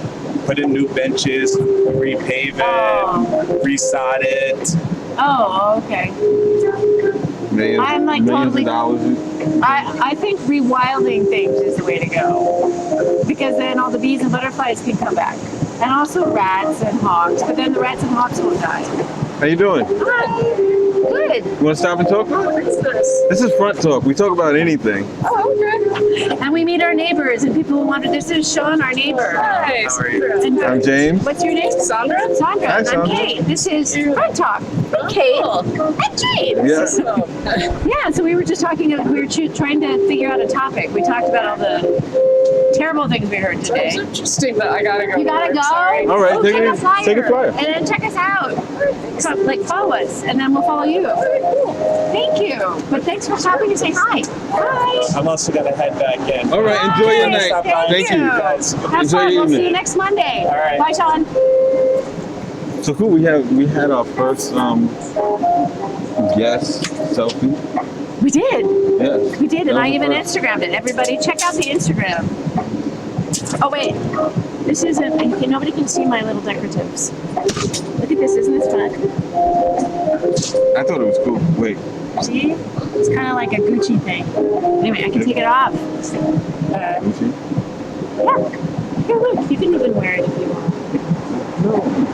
put in new benches, repave it, resod it. Oh, okay. I'm like millions totally. of dollars. I think rewilding things is the way to go, because then all the bees and butterflies can come back, and also rats and hogs. But then the rats and hogs will die. How you doing? Hi. Good. You want to stop and talk? What's this? This is Front Talk. We talk about anything. Oh, okay. And we meet our neighbors and people who want to. This is Sean, our neighbor. Hi. How are you? And I'm James. what's your name? Sandra. Sandra. Hi, And I'm Sandra. Kate. This is Front Talk. Hi, Kate. Hi, James. Yeah. Yeah, so we were just talking, we were trying to figure out a topic. We talked about all the terrible things we heard today. It's interesting, but I gotta go. You gotta go. Sorry. All right, Oh, take a flyer. Take a flyer. And then check us out. Follow us, and then we'll follow you. Thank you. But thanks for stopping to say hi. Hi. I'm also going to head back in. All right, enjoy your Nice. night. Thank you. guys. Have Enjoy fun. your We'll see evening. you next Monday. All right. Bye, Sean. So cool. We had our first guest selfie. We did. Yes. We did, That and I was even the first. Instagrammed it. Everybody, check out the Instagram. Oh wait, this isn't. Nobody can see my little decoratives. Look at this. Isn't this fun? I thought it was cool. Wait. See? It's kind of like a Gucci thing. Anyway, I can take it off. Let me see. Yeah. Here, look. You can even wear it if you want.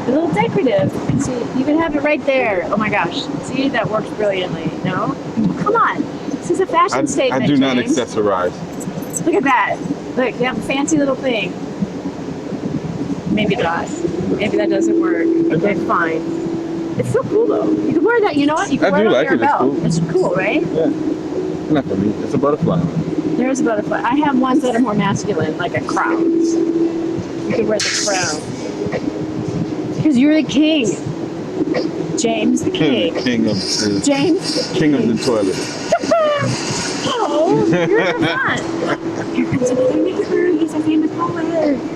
The little decorative. See, you can have it right there. Oh my gosh. See, that works brilliantly. No? Come on. This is a fashion statement. I do not James. accessorize. Look at that. Look, you have a fancy little thing. Maybe not. Maybe that doesn't work. Okay, fine. It's so cool though. You can wear that. You know what? You can I wear do it on like your it, it's belt. cool. It's cool, right? Yeah. Not for me. It's a butterfly. There's a butterfly. I have ones that are more masculine, like a crown. You can wear the crown. Because you're the king. James the king. King of the James. king of the toilet. Oh, you're fun. Here comes another neighbor. He's a famous poet.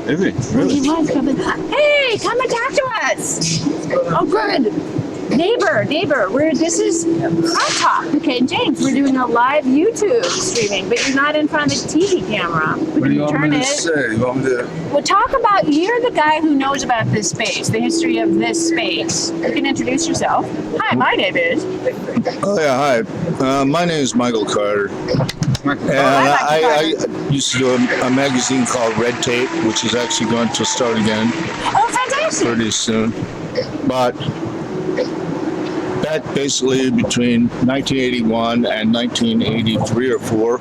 Is he? He Really? was coming. Hey, come and talk to us. Oh, good. Neighbor. This is Hot Talk. Okay, James, we're doing a live YouTube streaming, but you're not in front of the TV camera. We What do you can want turn me to it. say? You want me to? Well, talk about, you're the guy who knows about this space, the history of this space. You can introduce yourself. Hi, my name is. Oh yeah, hi. My name is Michael Carter, and I used to do a magazine called Red Tape, which is actually going to start again Oh, fantastic. pretty soon. But that basically between 1981 and 1983 or 4.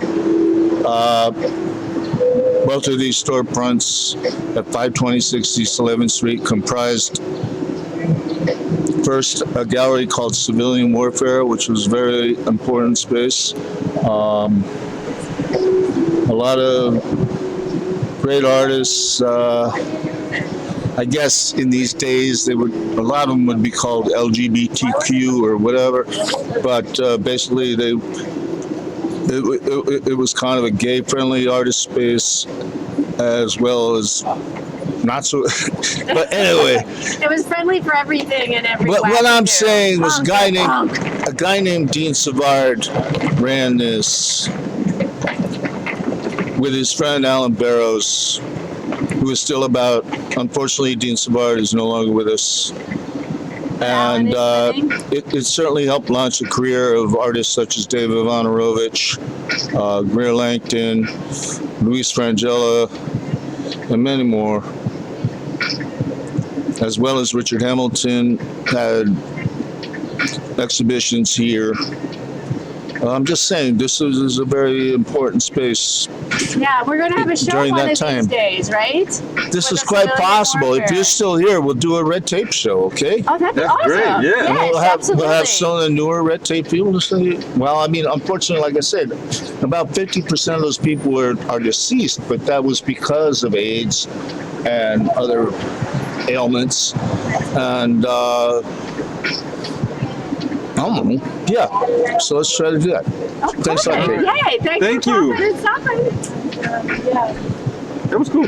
Both of these storefronts at 526 East 11th Street comprised first a gallery called Civilian Warfare, which was very important space. A lot of great artists. I guess in these days a lot of them would be called LGBTQ or whatever, but basically it was kind of a gay-friendly artist space, as well as not so. But anyway, It was friendly for everything and everyone. but what I'm saying was a guy named Dean Savard ran this with his friend Alan Barrows, who is still about. Unfortunately, Dean Savard is no longer with us. And it certainly helped launch a career of artists such as David Ivanorovich, Greer Langton, Luis Frangella, and many more, as well as Richard Hamilton had exhibitions here. I'm just saying, this is a very important space. Yeah, we're going to have a show During one that of time. these days, right? This With is the quite Civilian possible. If Warfare. you're still here, we'll do a Red Tape show, okay? Oh, that'd be That's awesome. great, yeah. Yes, And we'll absolutely. have some of the newer Red Tape people to say, well, I mean, unfortunately, like I said, about 50% of those people are deceased, but that was because of AIDS and other ailments. And, I don't know. Yeah. So let's try to do that. Oh, Thanks a lot, perfect. Kate. Yay, thank Thank you. you. for stopping. Yeah. That was cool.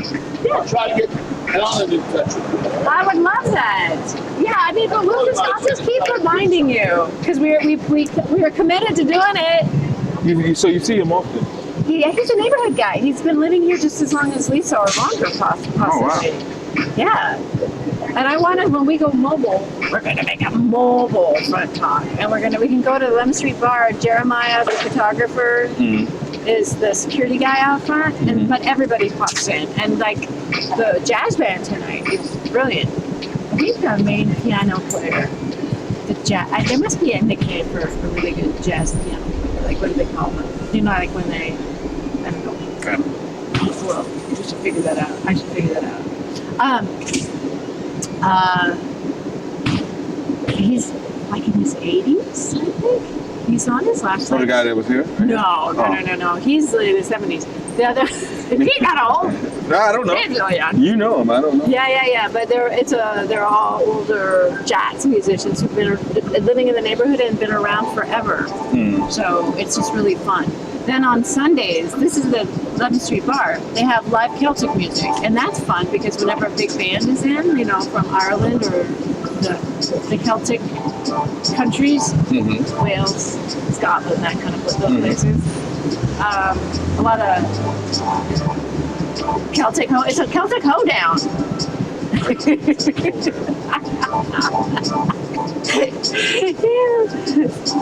Try to get Alan in touch with you. I would love that. Yeah, I mean, but I'll just keep reminding you because we are committed to doing it. So you see him often? He's a neighborhood guy. He's been living here just as long as Lisa or longer, possibly. Oh, wow. Yeah. And I wanted, when we go mobile, we're going to make a mobile front talk. And we can go to the 11th Street Bar. Jeremiah, the photographer, is the security guy out front. And but everybody pops in. And like the jazz band tonight is brilliant. He's the main piano player. There must be a nickname for a really good jazz piano player. Like, what do they call them? You know, like when they, I don't know. Well, we should figure that out. I should figure that out. He's like in his 80s, I think. He's on his last So the guy that was here? No. He's in his 70s. The other, he's not old. No, I don't know. He's really young. You know him, I don't know. Yeah. But they're all older jazz musicians who've been living in the neighborhood and been around forever. So it's just really fun. Then on Sundays, this is the 11th Street Bar, they have live Celtic music. And that's fun because whenever a big band is in, from Ireland or the Celtic countries, Wales, Scotland, that kind of those places. A lot of Celtic, it's a Celtic hoedown.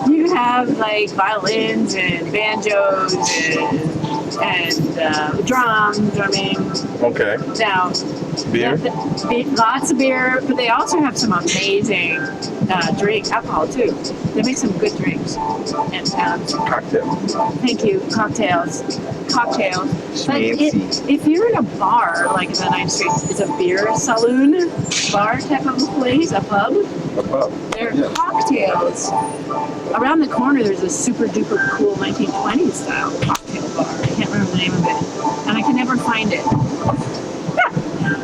You have like violins and banjos and drumming. Okay. Now, Beer? Lots of beer, but they also have some amazing alcohol too. They make some good drinks. And Cocktail. thank you, cocktails. But if you're in a bar, like the 9th Street, it's a beer saloon bar type of a place, a pub. A pub. They're Yeah. cocktails. Around the corner, there's a super duper cool 1920s style cocktail bar. I can't remember the name of it, and I can never find it.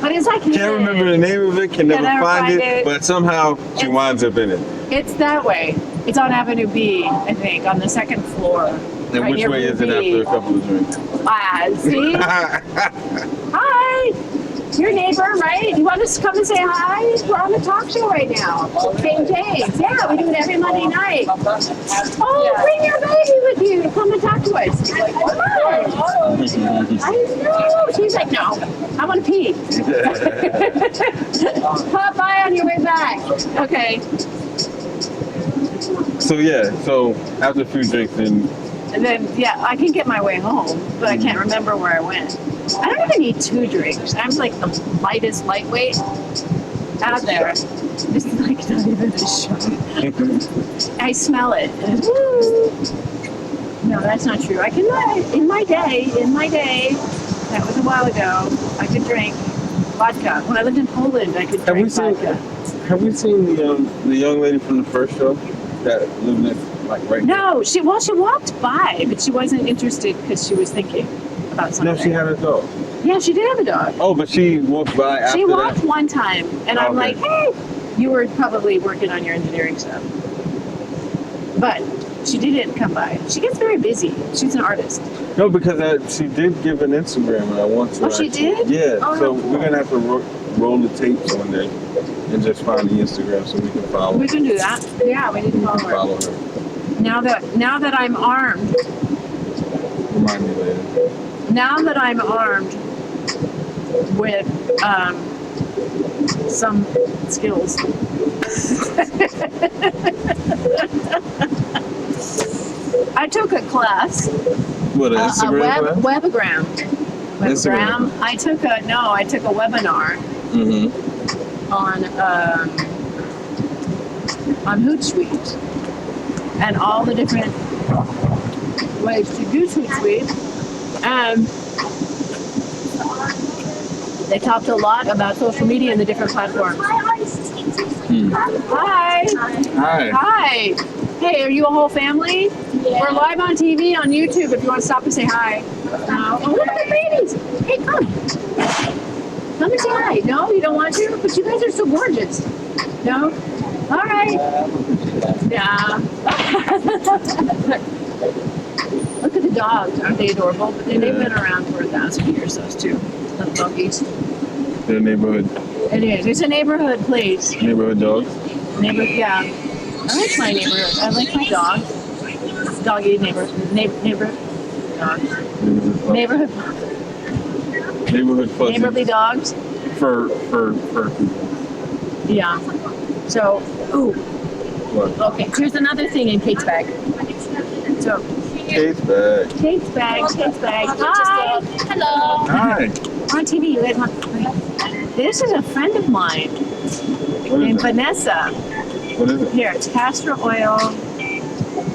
But it's like Can't remember the name of it, can never find it, but somehow she winds up in it. It's that way. It's on Avenue B, I think, on the second floor. And right which near way is it Blue after a couple of drinks? See? Hi! Your neighbor, right? You want us to come and say hi? We're on the talk show right now. King James. Yeah, we do it every Monday night. Oh, bring your baby with you to come and talk to us. Come on. I know. She's like, no, I want to pee. Pop by on your way back. Okay. So yeah, so after a few drinks, then And then, yeah, I can get my way home, but I can't remember where I went. I don't even need 2 drinks. I'm like the lightest lightweight out there. This is like not even a shot. I smell it. And it's, woo. No, that's not true. I can, in my day, that was a while ago, I could drink vodka. When I lived in Poland, I could drink vodka. Have we seen the young lady from the first show that lived next, like right No, she walked by, but she wasn't interested because she was thinking about something. No, she had a dog. Yeah, she did have a dog. Oh, but she walked by after She walked that. one time, and I'm Okay. like, hey, you were probably working on your engineering stuff. But she didn't come by. She gets very busy. She's an artist. No, because she did give an Instagram, and I want to. Oh, she did? Yeah. Oh, so cool. we're gonna have to roll the tapes on there and just find the Instagram so we can follow. We can do that. Yeah, we need to follow her. Follow her. Now that I'm armed, Remind me later. now that I'm armed with some skills. I took a class. What, an A Instagram? webagram. Instagram. I took a webinar Mm-hmm. on Hootsuite and all the different ways to use Hootsuite. And they talked a lot about social media and the different platforms. Hi. Hi. Hi. Hey, are you a whole family? We're live on TV on YouTube if you want to stop and say hi. Oh, look at the babies. Hey, come. Come and say hi. No, you don't want to? But you guys are so gorgeous. No? All right. Yeah. Look at the dogs. Aren't they adorable? But they've been around for 1,000 years, those two little doggies. Their neighborhood. It is. It's a neighborhood place. Neighborhood dogs. Yeah. I like my neighborhood. I like my dogs. Doggy neighborhood dogs. Neighborhood Neighborhood fuzzy. neighborly dogs. Fur people. Yeah. So, ooh. What? Okay. Here's another thing in Kate's bag. So, Kate's bag. Kate's bag. Hi. Hello. Hi. On TV. You guys want? This is a friend of mine What named is it? Vanessa. What is it? Here, it's castor oil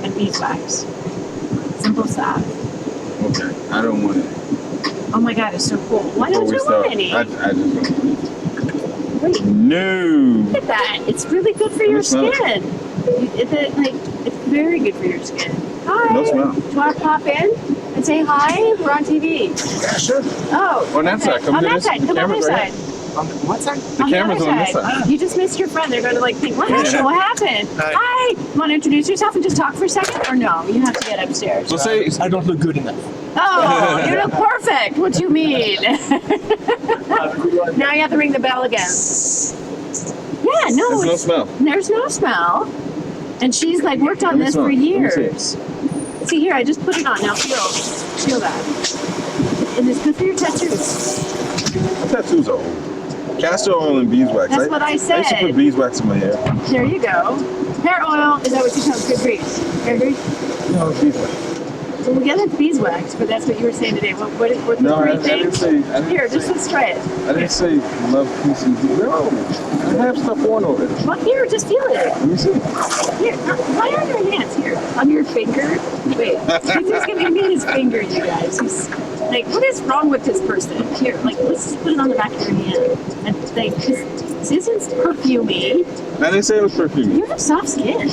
and beeswax. Simple salve. Okay. I don't want it. Oh my God, it's so cool. Why don't you want any? I just don't want Wait, it. No. look at that. It's really good for your smell it. skin. It's very good for your skin. Hi. No smell. Do you want to pop in and say hi? We're on TV. Yeah, sure. Oh. On that side. Come on to that this. side. Come on Camera's this right side. On what side? The On camera's other on this side. You just missed your friend. They're going to think, what happened? What happened? Hi. Want to introduce yourself and just talk for a second? Or no? You have to get upstairs. So say, I don't look good enough. Oh, you look perfect. What do you mean? Now you have to ring the bell again. Yeah, no, there's no smell. there's no smell. And she's like worked on Let me this smell for it. Let me years. See here, I just put it on. Now feel that. And it's good for your tattoos. My tattoos are old. Castor oil and beeswax. That's what I I used to said. put beeswax in my hair. There you go. Hair oil, is that what you call good grease? Hair grease? No, beeswax. So we'll get it beeswax, but that's what you were saying today. What the No, I three didn't things? say. I didn't Here, say, let's try it. I didn't say love PCD. No, I have stuff on already. Well, here, just feel it. Let me see. Here, why are your hands here? On your finger? Wait, he's just giving me his finger, you guys. He's like, what is wrong with this person? Here, like, let's just put it on the back of your hand. And like, this isn't perfumey. I didn't say it was perfume. You have soft skin.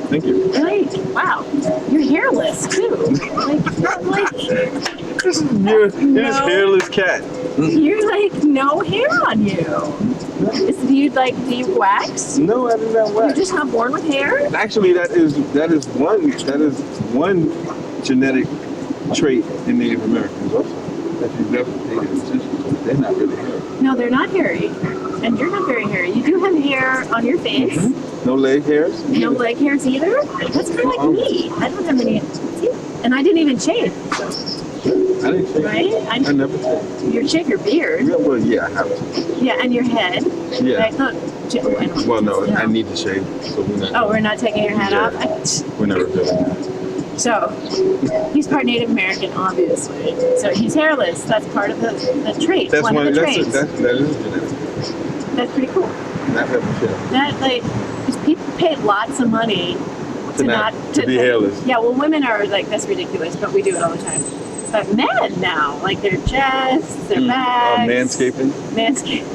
Thank you. Like, wow. You're hairless, too. Like, You're this hairless cat. you're like, no hair on you. Do you wax? No, I did not You're wax. just not born with hair? Actually, that is one genetic trait in Native Americans also. That you never paid attention to. They're not really hairy. No, they're not hairy. And you're not very hairy. You do have hair on your face. No leg hairs. No leg hairs either. That's kind of like me. I don't have any. See? And I didn't even shave, I didn't shave. right? I never shaved. You shave your beard. Yeah, well, yeah, I have to. Yeah, and your head. Yeah. Right? Look. Well, no, I need to shave, so we're not. Oh, we're not taking your hat Yeah. off? We're never doing that. So, he's part Native American, obviously. So he's hairless. That's part of the trait. That's one of the that traits. is genetic. That's pretty cool. Not having shit. That like, because people pay lots of money to not to be hairless. Yeah, well, women are like, that's ridiculous, but we do it all the time. But men now, like their chests, their bags. Manscaping. Manscaping.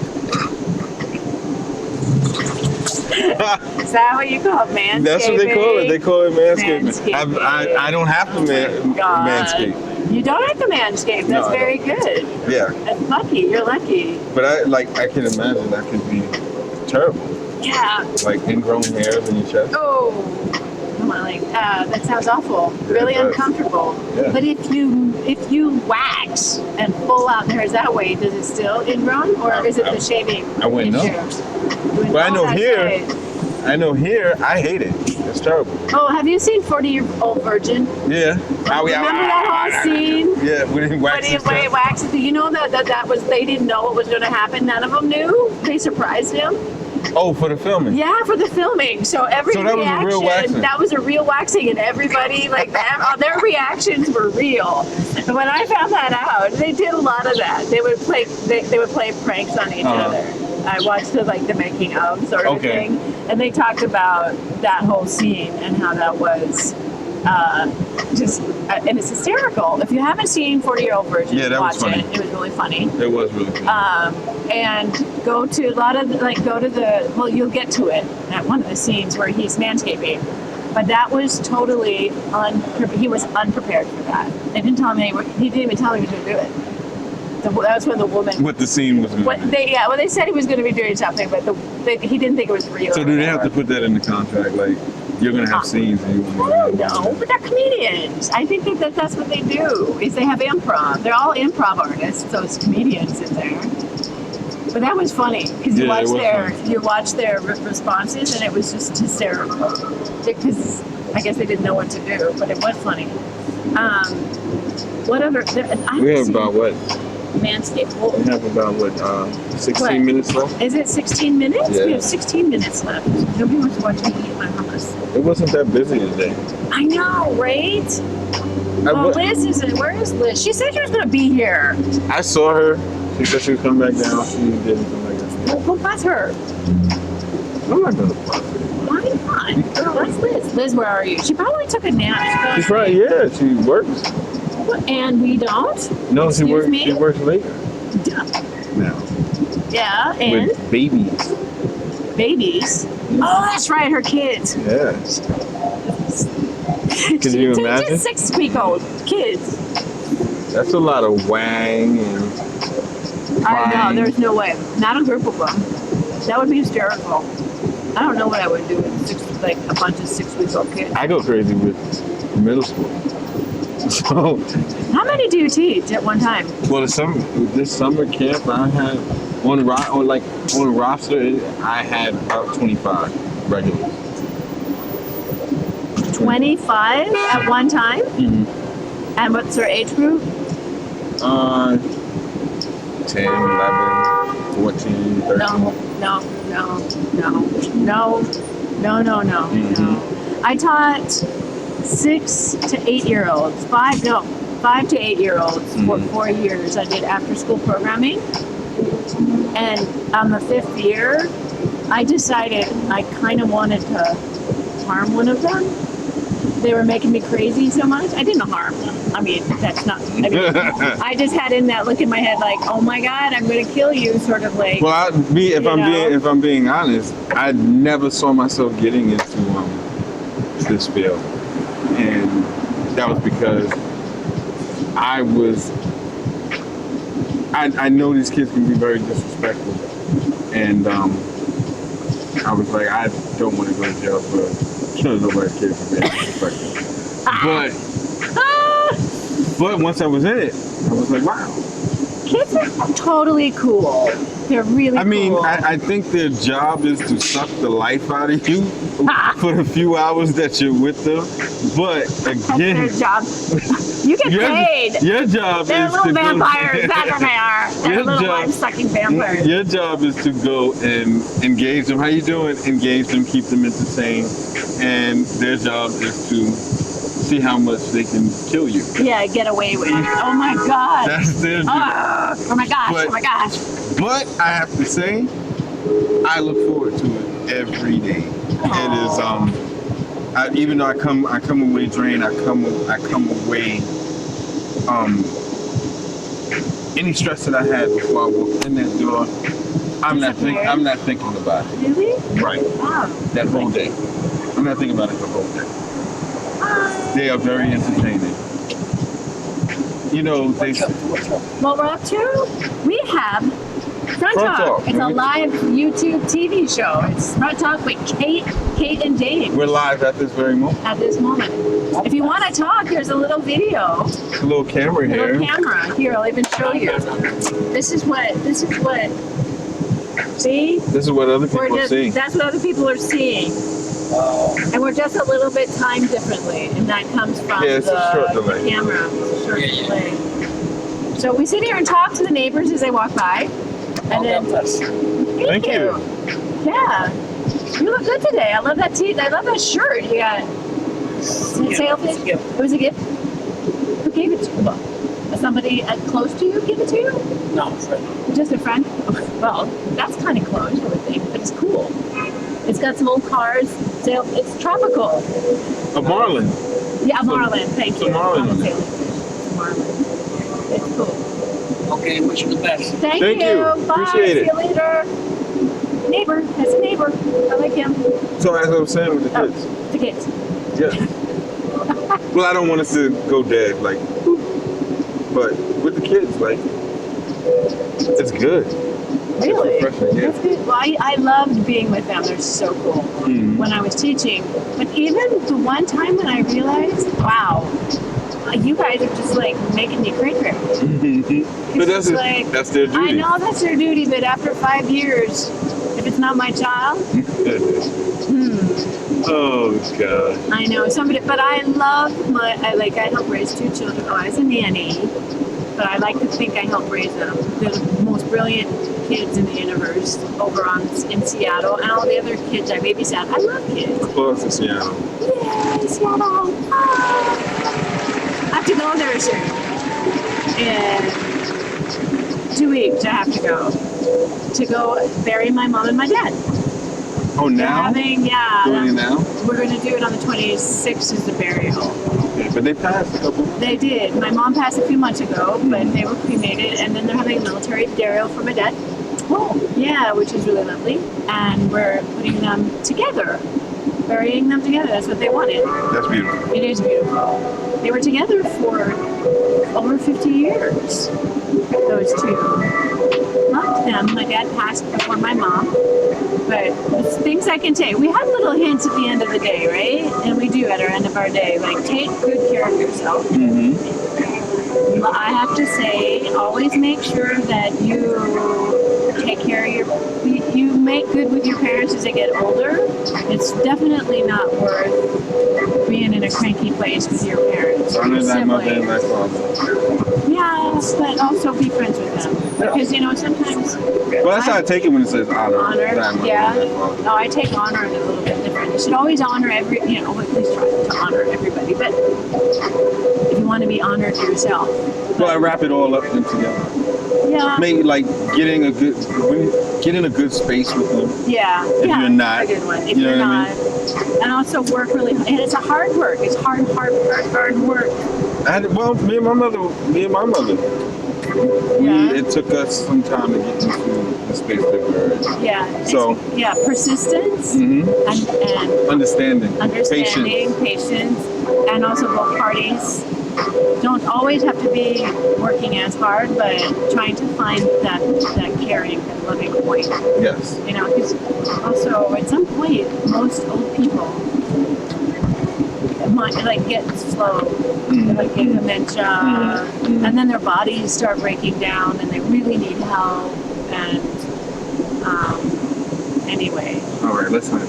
Is that what you call it? Manscaping? That's what they call it. They call it manscaping. Manscaping. I don't have to God. manscape. You don't have to manscape. That's No, I very good. Yeah, That's lucky. You're lucky. but I can imagine that could be terrible. Yeah. Like ingrown hairs in your chest. Oh. Come on, like that sounds awful. Really it does. uncomfortable. Yeah. But if you wax and pull out the hairs that way, does it still ingrown, or is it the shaving? I wouldn't know. issue? But I know that's here- right. I know here, I hate it. It's terrible. Oh, have you seen 40-Year-Old Virgin? Yeah. Remember that whole scene? Yeah, we didn't wax When his he chest. waxes, you know that was, they didn't know what was going to happen. None of them knew. They surprised him. Oh, for the filming. Yeah, for the filming. So every So that was a reaction, real waxing. that was a real waxing, and everybody like that, their reactions were real. And when I found that out, they did a lot of that. They would play pranks on each other. I watched the making of sort of Okay. thing, and they talked about that whole scene and how that was. And it's hysterical. If you haven't seen 40-Year-Old Virgin, Yeah, that was watch funny. it. It was really funny. It was really good. And go to you'll get to it at one of the scenes where he's manscaping, but that was totally he was unprepared for that. They didn't tell him he didn't even tell him he was going to do it. That was when the woman. What the scene was. They said he was going to be doing something, but he didn't think it was real. So or do they have to whatever. put that in the contract? Like, you're going to have scenes and you I don't know, but they're comedians. I think that's what they do. Is they have improv. They're all improv artists, so it's comedians in there. But that was funny because Yeah, it was you watch their responses, and it was just hysterical because I guess they didn't know what to do, but it was funny. What other? We have about what? Manscaped. We have about what? 16 What? minutes left. Is it 16 minutes? Yeah. We have 16 minutes left. Nobody wants to watch me eat my hummus. It wasn't that busy today. I know, right? Oh, Liz isn't. Where is Liz? She said she was going to be here. I saw her. She said she was coming back down. She didn't come back down. Well, go buzz her. I'm not going to bust it. Why not? That's Liz. Liz, where are you? She probably took a nap. She's right. Yeah, she works. And we don't? No, Excuse me? She works later now Yeah, and with babies. babies. Oh, that's right, her kids. Yeah. Can you imagine? Just 6-week-old kids. That's a lot of wang and. I know, crying. there's no way. Not a group of them. That would be hysterical. I don't know what I would do with a bunch of 6-week-old kids. I go crazy with middle school. So, How many do you teach at one time? well, this summer camp I had on the roster, I had about 25 regulars. 25 at one time? Mm-hmm. And what's their age group? 10, 11, 14, 13. No. Mm-hmm. I taught 6 to 8 year olds. 5 to 8 year olds for 4 years. I did after school programming. And on the 5th year, I decided I kind of wanted to harm one of them. They were making me crazy so much. I didn't harm them. I mean, that's not. I mean, I just had in that look in my head, like, "Oh my God, I'm going to kill you," sort of like. Well, if I'm being honest, I never saw myself getting into this field, and that was because I know these kids can be very disrespectful, and I was like, I don't want to go to jail for killing nobody's kids for being disrespectful. But once I was in it, I was like, wow. Kids are totally cool. They're really I mean, cool. I think their job is to suck the life out of you for the few hours that you're with them. But That's again, their job. You get paid. Your job They're is little to vampires. That's what they are. They're Your little job- life-sucking vampires. Your job is to go and engage them. How you doing? Engage them, keep them entertained, and their job is to see how much they can kill you. Yeah, get away with it. Oh my God. That's their job. Oh my gosh. But- Oh my gosh. But I have to say, I look forward to it every day. It is even though I come away drained, I come away any stress that I had before I walked in that door, I'm not thinking about it. Really? Right. Wow. That whole day. I'm not thinking about it the whole day. They are very entertaining. You know, What we're up to? We have Front Front Talk. Talk. It's a live YouTube TV show. It's Front Talk with Kate and James we're live at this very moment. at this moment. If you want to talk, here's a little video. A little camera here. Little camera. Here, I'll even show you. This is what, see? This is what other people are seeing. That's what other people are seeing. And we're just a little bit timed differently, and that comes from It's a short delay. camera. It's a short delay. So we sit here and talk to the neighbors as they walk by. And then, Thank you. Yeah. You look good today. I love that I love that shirt. You got sailfish. It was a gift. Who gave it to you? Somebody close to you give it to you? No, friend. Just a friend? Well, that's kind of close, I would think, but it's cool. It's got some old cars. It's tropical. A marlin. Yeah, Marlin. Thank you. a marlin Not a on it. sailfish. Marlin. It's cool. Okay, wish you the best. Thank Thank you. you. Bye. Appreciate See you later. Neighbor. That's a neighbor. I like him. So as I was saying with the Oh, kids, the kids. yeah. Well, I don't want us to go dead, like, but with the kids, like, it's good. Really? It's refreshing, yeah. That's good. Well, I loved being with them. They're so cool. Mhm. When I was teaching. But even the one time when I realized, wow, you guys are just like making me cray cray. But that's like, that's their duty. I know that's their duty, but after 5 years, if it's not my child, Oh God. I know somebody. But I love I help raise 2 children. Oh, I was a nanny, but I like to think I help raise them. They're the most brilliant kids in the universe over in Seattle, and all the other kids I babysat. I love kids. Close to Seattle. Yay, Seattle! Ah. I have to go there soon. In 2 weeks, I have to go bury my mom and my dad. Oh, They're now? having, Doing it now? we're going to do it on the 26th is the burial. Okay, but they passed a couple. They did. My mom passed a few months ago, but they were cremated, and then they're having a military burial for my dad. Oh, yeah, which is really lovely. And we're putting them together, burying them together. That's what they wanted. That's beautiful. It is beautiful. They were together for over 50 years, those two. Loved them. My dad passed before my mom, but it's things I can take. We have little hints at the end of the day, right? And we do at our end of our day, like take good care of yourself. Mm-hmm. I have to say, always make sure that you take care of you make good with your parents as they get older. It's definitely not worth being in a cranky place with your parents or Honor your thy mother and siblings. thy father. Yeah, but also be friends with them. Because, you know, sometimes Well, that's how I take it when it says honor. honor, Grandmother, yeah. grandfather. No, I take honor a little bit different. You should always honor you know, at least try to honor everybody. But if you want to be honored yourself. Well, I wrap it all up in together. Yeah. Maybe like get in a good space with them. Yeah. If yeah, you're not, that's a good one. If you know you're what I not. And also work really, and it's a hard work. It's hard work. Me and my mother. Yeah. It took us some time to get into the space that we're in. Yeah. So- yeah, persistence Mm-hmm. and Understanding, understanding, patience, and also both parties don't always have to be working as hard, but trying to find that caring and loving point. Yes. You know, because also at some point, most old people might like get slow, like get dementia, and then their bodies start breaking down, and they really need help. And anyway, All right. Let's not.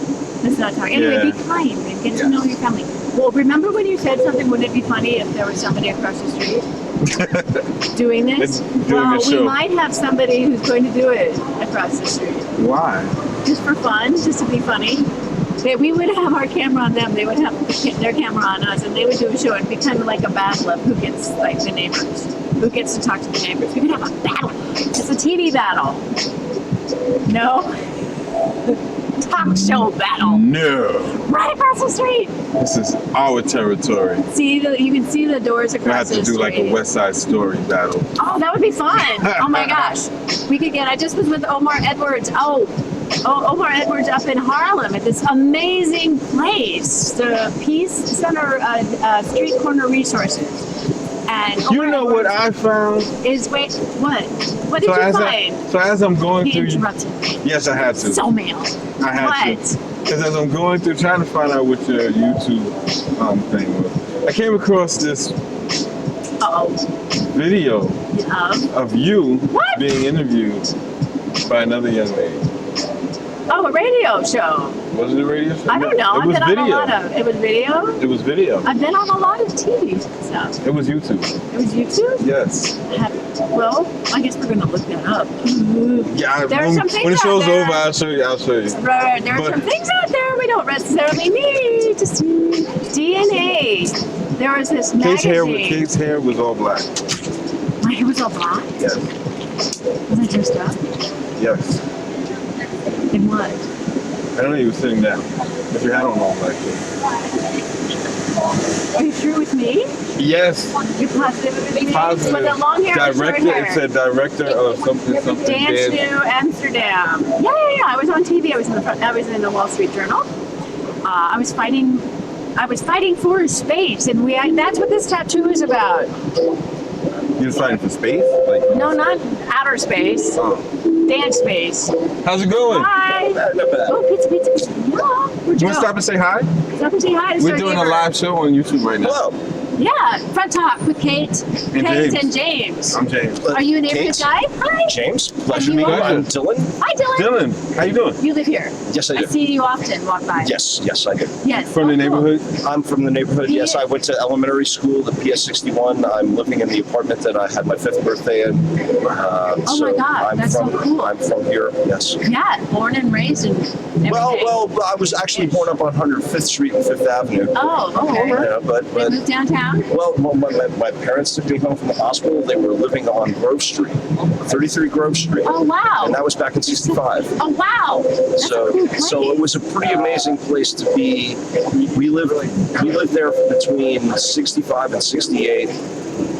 let's not talk. Anyway, Yeah. be kind and get to know your family. Well, remember when you said something? Wouldn't it be funny if there was somebody across the street doing this? Doing Well, a we show. might have somebody who's going to do it across the street, Why? just for fun, just to be funny. We would have our camera on them. They would have their camera on us, and they would do a show. It'd be kind of like a battle of who gets like the neighbors, who gets to talk to the neighbors. We could have a battle. It's a TV battle. No. Talk show battle. No. Right across the street. This is our territory. You can see the doors We have across to the do street. like a West Side Story battle. Oh, that would be fun. Oh my gosh. We could get, I just was with Omar Edwards. Omar Edwards up in Harlem at this amazing place, the Peace Center Street Corner Resources. And You Omar know what Edwards I found? is, wait, what? What did you find? So as I'm going He through, interrupted me. yes, I had to. So male. I had What? to. Because as I'm going through, trying to find out what your YouTube thing was, I came across this Uh-oh. video Yeah. of you What? being interviewed by another young lady. Oh, a radio show. Was it a radio show? I don't know. It was I've been video. on a lot of. It was video. It was video. I've been on a lot of TV stuff. It was YouTube. It was YouTube. Yes. Well, I guess we're gonna look that up. Yeah. There are when some things when the out show's there. over, I'll show you. Right, there are But- some things out there we don't necessarily need to see. DNA. There was this magazine. Kate's hair was all black. My hair was all black. Yes. Was I dressed up? Yes. In what? I don't know you were sitting down. If your hat on all black. Are you through with me? Yes. You're positive with me? Positive. Was it long hair or short Director. hair? It said director of something. Dance to Amsterdam. Yeah. I was on TV. I was in the front. I was in the Wall Street Journal. I was fighting for space, and that's what this tattoo is about. You was fighting for space? Like, No, not outer space. Oh. Dance space. How's it going? Hi. Not bad. Oh, pizza. Yeah. Where'd You you want to go? stop and say hi? Stop and say hi to We're Sir doing a Gaber. live show on YouTube right now. Hello. Yeah, Front Talk with Kate. James. And James. I'm James. Are you a neighborhood Kate? guy? Hi. James, pleasure And to you meet you. are? I'm Dylan. Hi, Dylan. Dylan, how you doing? You live here. Yes, I I do. see you often walk by. Yes, I do. Yes. From the Oh, cool. neighborhood? I'm from the neighborhood. He Yes, is. I went to elementary school at PS 61. I'm living in the apartment that I had my 5th birthday in. Oh my God, that's so cool. I'm from here. Yes. Yeah, born and raised and everything. Well, I was actually born up on 105th Street and 5th Avenue. Oh, okay. Yeah, but They moved downtown? well, my parents took me home from the hospital. They were living on Grove Street, 33 Grove Street. Oh, wow. And that was back in 65. Oh, wow. That's a cool place. So it was a pretty amazing place to be. We lived there between 65 and 68.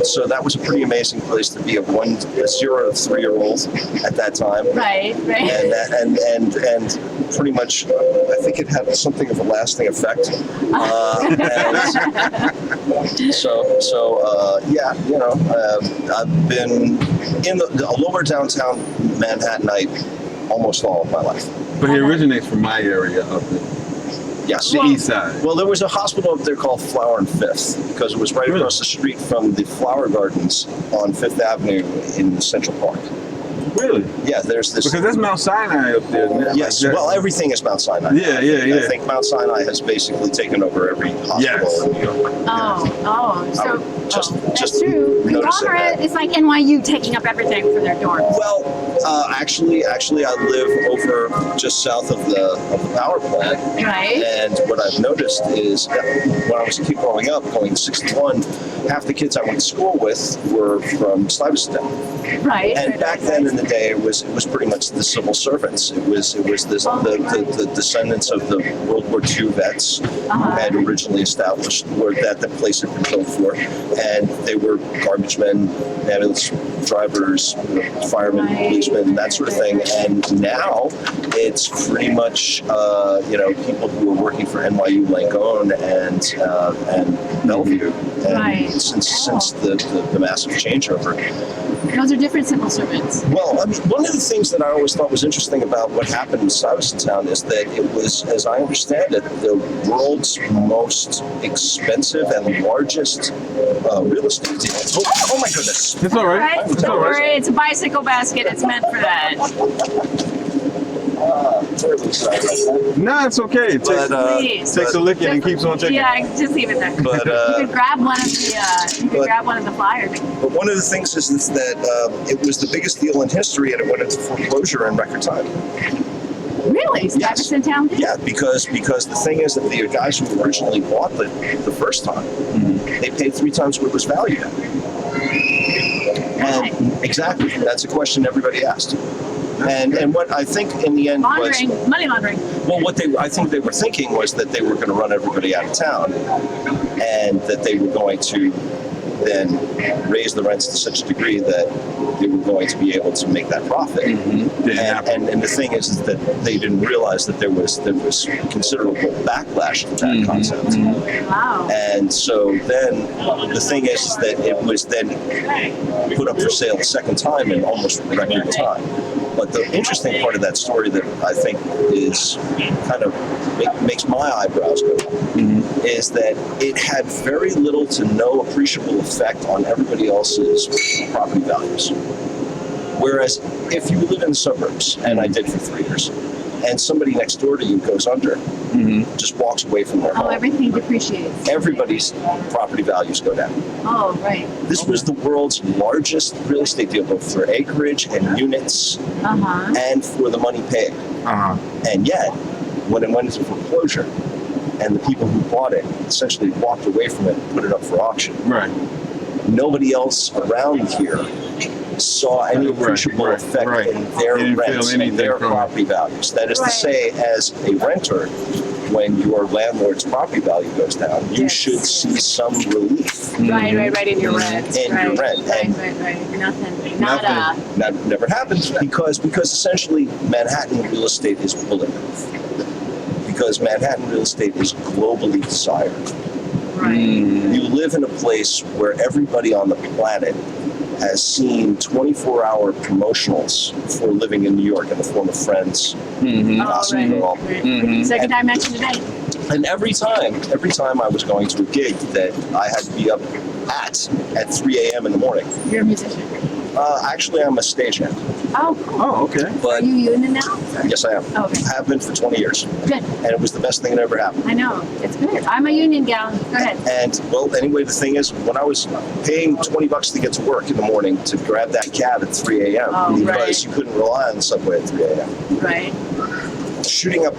So that was a pretty amazing place to be a 0 to 3-year-old at that time. Right. And pretty much, I think it had something of a lasting effect. Yeah, you know, I've been in the lower downtown Manhattanite almost all of my life. But he originates from my area up there. Yes. The east side. Well, there was a hospital up there called Flower and Fifth because it was right Really? across the street from the flower gardens on Fifth Avenue in Central Park. Really? Yeah, there's this. Because that's Mount Sinai up there. isn't it? Yes, Like that- well, everything is Mount Sinai. Yeah. I think Mount Sinai has basically taken over every hospital Yes. in New York. Oh, so That's true. noticing Conglomerate that. is like NYU taking up everything for their dorms. Well, actually, I live over just south of the power plant. Right. And what I've noticed is that when I was a kid growing up, going to 61, half the kids I went to school with were from Stuyvesant. Right. And back then in the day, it was pretty much the civil servants. It was the descendants of the World War II vets who had originally established where that the place had been built for, and they were garbage men, ambulance drivers, firemen, policemen, that sort of thing. And now it's pretty much people who are working for NYU Langone and Bellevue. And since the massive changeover. Those are different civil servants. Well, I mean, one of the things that I always thought was interesting about what happened in Stuyvesant Town is that it was, as I understand it, the world's most expensive and largest real estate deal. Oh my goodness. It's all right. It's Don't all right. worry, it's a bicycle basket. It's meant for that. Terribly sorry about that. Nah, it's okay. It takes, Please. takes a licking and keeps on ticking. Yeah, just leave it there. But, you could grab one of the. Grab one of the flyers. But one of the things is that it was the biggest deal in history, and it went into foreclosure in record time. Really, Stuyvesant Town did? Yeah, because the thing is that the guys who originally bought the first time, they paid 3 times what it was valued at. And exactly, that's a question everybody asked. And what I think in the end Laundering, was money laundering. well, I think they were thinking was that they were going to run everybody out of town, and that they were going to then raise the rents to such a degree that they were going to be able to make that profit. And the thing is that they didn't realize that there was considerable backlash to that concept. Wow. And so then the thing is that it was then put up for sale a second time in almost record time. But the interesting part of that story that I think is kind of makes my eyebrows go up is that it had very little to no appreciable effect on everybody else's property values. Whereas if you live in the suburbs, and I did for 3 years, and somebody next door to you goes under, just walks away from their home, Everything depreciates. everybody's property values go down. Oh, right. This was the world's largest real estate deal, both for acreage and units, and for the money paid. And yet, when it went into foreclosure, and the people who bought it essentially walked away from it and put it up for auction, Right. nobody else around here saw any appreciable effect in their rents and their property values. That is to say, as a renter, when your landlord's property value goes down, you should see some relief. Right, in your rent. In your rent. Right. Nothing. Nada. That never happens because essentially Manhattan real estate is bulletproof. Because Manhattan real estate is globally desired. Right. You live in a place where everybody on the planet has seen 24-hour promotionals for living in New York in the form of Friends, Gossip Girl. Second time mentioned today. And every time I was going to a gig that I had to be up at 3 a.m. in the morning. You're a musician. Actually, I'm a stagehand. Oh, cool. Oh, okay. Are But you union now? yes, I am. Oh, okay. I have been for 20 years. Good. And it was the best thing that ever happened. I know. It's good. I'm a union gal. Go ahead. And well, anyway, the thing is, when I was paying $20 to get to work in the morning to grab that cab at 3 a.m. because you couldn't rely on the subway at 3 a.m. Right. Shooting up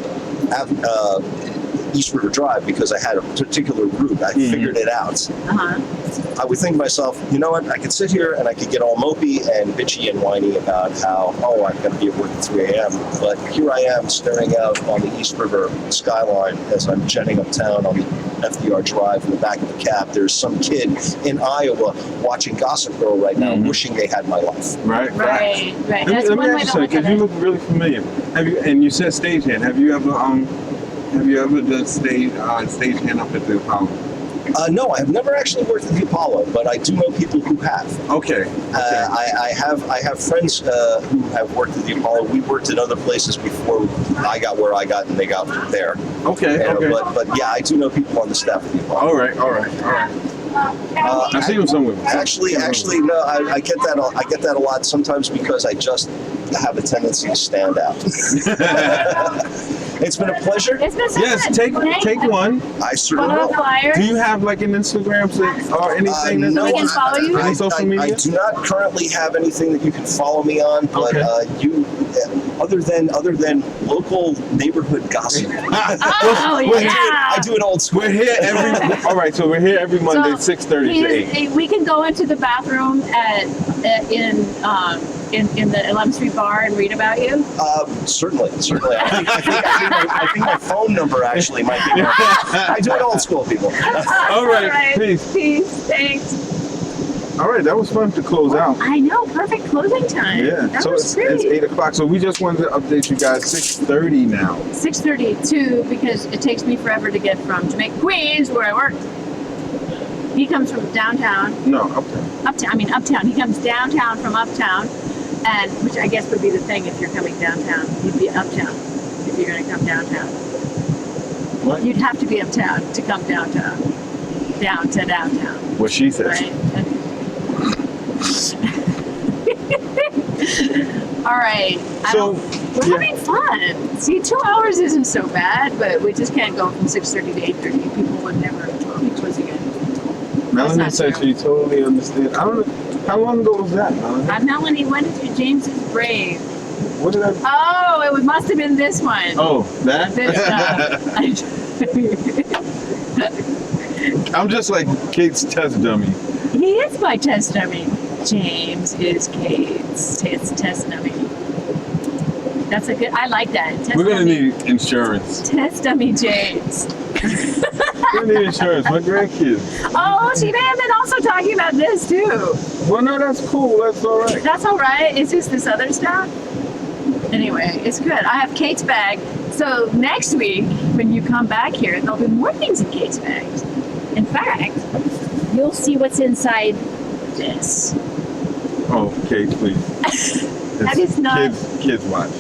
East River Drive because I had a particular route. I figured it out. I would think to myself, you know what, I could sit here and I could get all mopey and bitchy and whiny about how, I'm going to be at work at 3 a.m. But here I am staring out on the East River skyline as I'm jetting uptown on the FDR Drive in the back of the cab. There's some kid in Iowa watching Gossip Girl right now, wishing they had my life. Right. That's Let one me way ask to you look something, at because you it. look really familiar. And you said stagehand. Have you ever done stagehand up at the Apollo? No, I have never actually worked at the Apollo, but I do know people who have. Okay. I have friends who have worked at the Apollo. We worked at other places before I got where I got and they got there. Okay. But yeah, I do know people on the staff at the Apollo. All right. I see him somewhere. Actually, no. I get that. I get that a lot sometimes because I just have a tendency to stand out. It's been a pleasure. It's been so Yes, good. take one. I certainly One of will. the flyers. Do you have like an Instagram or anything? No, we can follow you? Any social media? I do not currently have anything that you can follow me on, but other than local neighborhood gossip. Oh, yeah. I do it old school. We're here every. All right, so we're here every Monday, So, 6:30 to 8. We can go into the bathroom in the 11th Street bar and read about you. Certainly. I think my phone number actually might be. I do it old school, people. All right, peace. Peace. Thanks. All right, that was fun to close out. I know. Perfect closing time. Yeah, That so was it's great. 8 o'clock. So we just wanted to update you guys. 6:30 now. 6:32 because it takes me forever to get from Jamaica, Queens, where I work. He comes from downtown. No, okay. Uptown. He comes downtown from uptown, and which I guess would be the thing if you're coming downtown. You'd be uptown if you're going to come downtown. What? You'd have to be uptown to come downtown. Down to downtown, What she said. right? All right. We're having fun. See, 2 hours isn't so bad, but we just can't go from 6:30 to 8:30. People would never be closing it. Melanie not said true. she totally understands. I don't know. How long ago was that, Melanie? Melanie, when did you James's Brave? What did I? Oh, it must have been this one. Oh, that? This I'm just like Kate's test dummy. He is my test dummy. James is Kate's test dummy. That's a good. I like that. Test We're gonna dummy. need insurance. Test dummy James. We're gonna need insurance. My grandkids. Oh, she may have been also talking about this too. Well, no, that's cool. That's all right. That's all right. It's just this other stuff. Anyway, it's good. I have Kate's bag. So next week, when you come back here, there'll be more things in Kate's bags. In fact, you'll see what's inside this. Oh, Kate, please. That is not- Kids watch.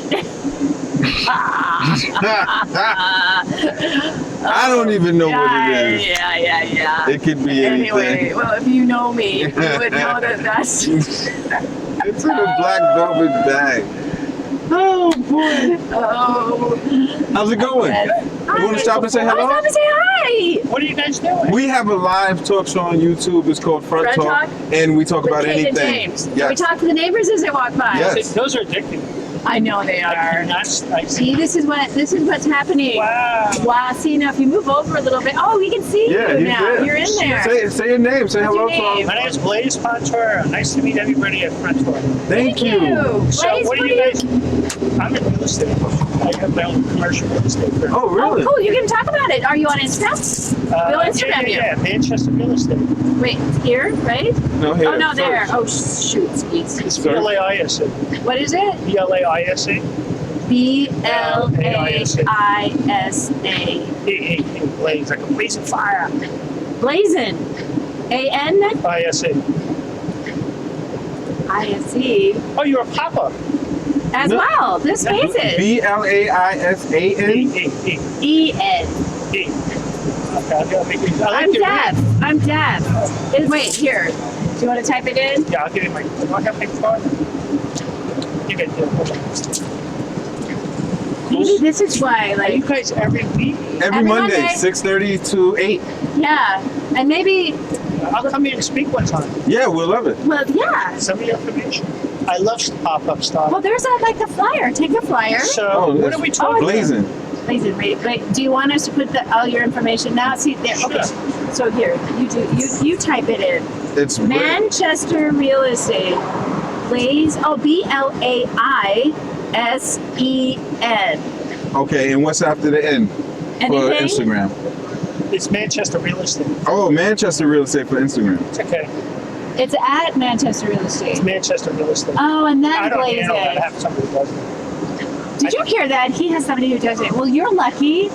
I don't even know what it is. Yeah. It could be Anyway, anything. well, if you know me, you would know that that's. It's in a black velvet bag. Oh boy. Oh. How's it going? You want to stop and say I was hello? about to say hi. What are you guys doing? We have a live talk show on YouTube. It's called Front Front Talk, Talk? and we talk With about Kate and anything. James. Yes. We talk to the neighbors as they walk by. Yes. Those are addicting. I know they I are. cannot. See, this is what's happening. Wow. Wow. See, now if you move over a little bit, oh, we can see Yeah, you he's now. there. You're in there. Say your name. Say What's hello your to name? My name is Blaze Pontour. Nice to meet everybody at Front Tour. Thank you. So, Blaze, what are you guys? I'm in real estate. I have my own commercial real estate firm. Oh, really? Oh, cool. You can talk about it. Are you on Instagram? We'll Instagram yeah, Manchester Real Estate. you. Wait, here, right? No, here. Oh, no, there. First. Oh, shoot. Skeets. It's Sorry? BLAISA. What is it? BLAISA. BLAISA. Blaze, like a blazing fire. Blazin. AN? ISA. ISE. Oh, you're a pop-up. As No. well. This faces. BLAISAN. EN. Okay, I gotta make it. I like I'm your deaf. ring. I'm deaf. Wait, here. Do you want to type it in? Yeah, I'll give you my. Do I have my card? You can do it. Hold on. Maybe this is why, Are you like, guys every week? Every Monday, 6:30 to 8. yeah. And maybe, I'll come here and speak one time. Yeah, we'll love it. well, yeah. Send me your information. I love pop-up stuff. Well, there's like the flyer. Take the flyer. So, Oh, what that's are we talking Blazing. Blazin, wait. Do you want us to put all your information now? See, there. Okay. So here, you type it in. It's Manchester Real Estate. Blaze. Oh, BLAISEN. Okay, and what's after the N for Anything? Instagram? It's Manchester Real Estate. Oh, Manchester Real Estate for Instagram. It's okay. It's at Manchester Real Estate. It's Manchester Real Estate. Oh, and I then don't handle that. I Blazin. have somebody who does it. Did you hear that? He has somebody who does it. Well, you're lucky.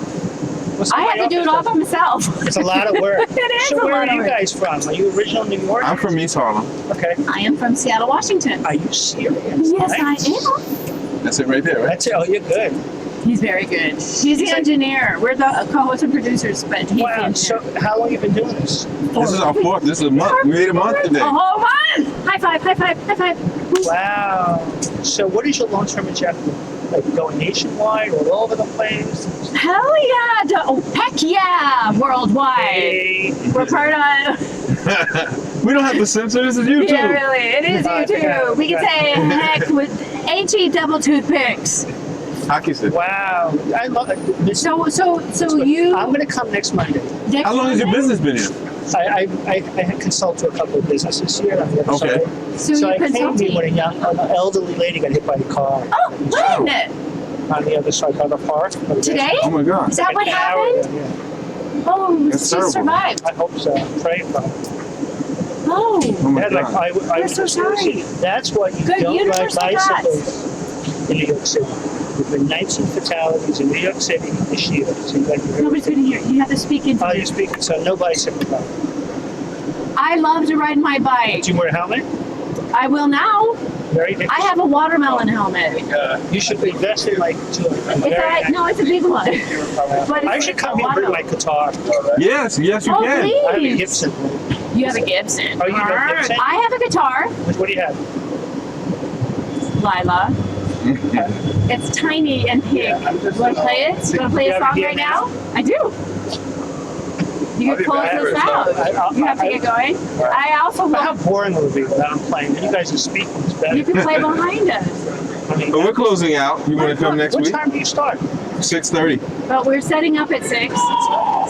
I have to do it all by myself. It's a lot of work. It is So a where lot are of you work. guys from? Are you original New York? I'm from East Harlem. Okay. I am from Seattle, Washington. Are you serious? Yes, Nice. I am. That's it right there, right? That's it. Oh, you're good. He's very good. He's the engineer. We're the co-hosts and producers, but he's the Wow. engineer. So, how long have you been doing this? This is our fourth. This is a month. We made a month today. A whole month! High five, high five, high five. Wow. So, what is your long-term objective? like going nationwide, all over the place? Hell yeah! Heck yeah! Worldwide. Hey, We're part of. We don't have to censor. This is YouTube. Yeah, really. It is Yeah, YouTube. yeah, We can say heck with HE double toothpicks. Hockey stick. wow. I love it. This, So you. I'm going to come next Monday. next How long has your Monday? business been here? I consult to a couple of businesses here on the other Okay. side. So So you I came here consulting? when an elderly lady got hit by a car Oh, when? on the other side by the park. Today? Oh my God. Is that what An hour happened? ago, yeah. Oh, That's she terrible. survived. I hope so. Pray for her. Oh, Oh my Yeah, like God. I We're so sorry. That's why you Good don't ride universal bicycles in New York City. There've been 19 fatalities in New York City this year. So you got your nobody's gonna hear. You have to speak into Oh, you're it. speaking, so no bicycle ride. I love to ride my bike. Do you wear a helmet? I will now. Very good. I have a watermelon helmet. You should invest in like two. No, it's a big one. But I it's should a come here and bring my guitar. Yes, yes, you Oh, can. I have a please. Gibson. You have a Gibson. Oh, you have a Gibson? I have a guitar, What do you have? Lila. It's tiny and pink. Yeah, I'm just- You want to play it? You want to play You a have song it right here now? I do. You I'll can be close back. this out. You have to get going. I also How want. boring would it be without playing? You guys are speaking. It's better. You can play behind us. I mean, But we're closing out. You want to come next what week? time do you start? 6:30. But we're setting up at 6,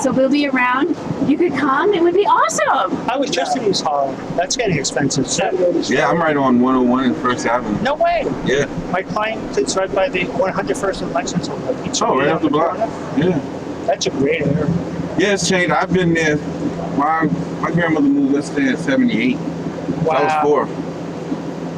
so we'll be around. You could come. It would be awesome. I was just in East Harlem. That's getting expensive. Yeah, I'm right on 101 and First Avenue. No way. Yeah. My client lives right by the 101st and Lexington. Oh, right up the block. Yeah. That's a great area. Yeah, it's changed. I've been there. My grandmother moved us there in '78. Wow. I was 4.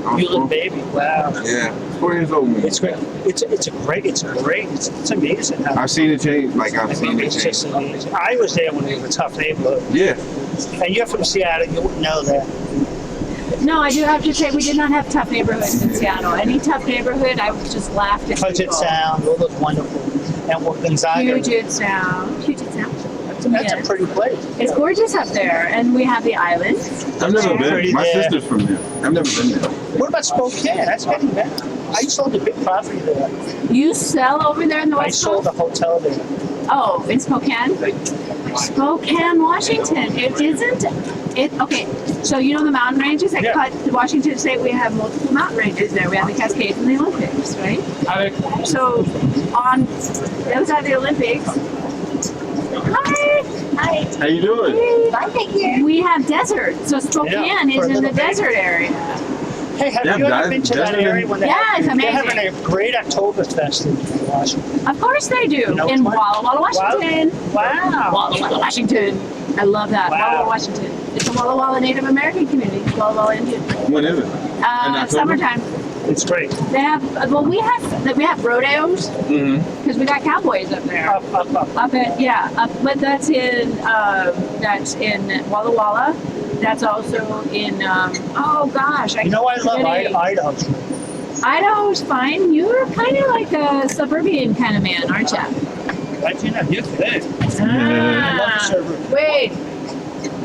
I was You little 4. baby. Wow. Yeah, 4 years old. It's great. It's amazing how. I've seen it change. Like I I've seen mean, it it's change. just amazing. I was there when it was a tough neighborhood. Yeah. And you're from Seattle, you wouldn't know that. No, I do have to say we did not have tough neighborhoods in Seattle. Any tough neighborhood, I would just laugh at Puget people. Sound, all those wonderful. And what Gonzaga. Puget Sound. Puget Sound. That's Yes. a pretty place. It's gorgeous up there, and we have the island. I've never Pretty been. My there. sister's from there. I've never been there. What about Spokane? That's getting better. I sold a big property there. You sell over there in the I West sold a Coast? hotel there. Oh, in Spokane? Spokane, Washington. It isn't. It okay. So you know the mountain ranges that Yeah. cut Washington State. We have multiple mountain ranges there. We have the Cascades and the Olympics, right? So on the other side of the Olympics. Hi. Hi. How you doing? Fine, thank you. We have desert. So Spokane Yeah, for is a in the little bit. desert area. Hey, have Yeah, you ever that- been to that that's area when they Yeah, have, it's they're having amazing. a great Oktoberfest in Washington? Of course they do. You know In which one? Walla Walla, Washington. Wow. Walla Walla, Washington. I love that. Wow. Walla Walla, Washington. It's a Walla Walla Native American community. Walla Walla Indian. When is it? In October? Summertime. It's great. They have. Well, we have rodeos Mm-hmm. because we got cowboys up there. Up. Up at but that's in Walla Walla. That's also in oh gosh, You know I love forgetting. Idaho. Idaho's fine. You're kind of like a suburban kind of man, aren't you? Right, you know, you're good. I love the server. Wait.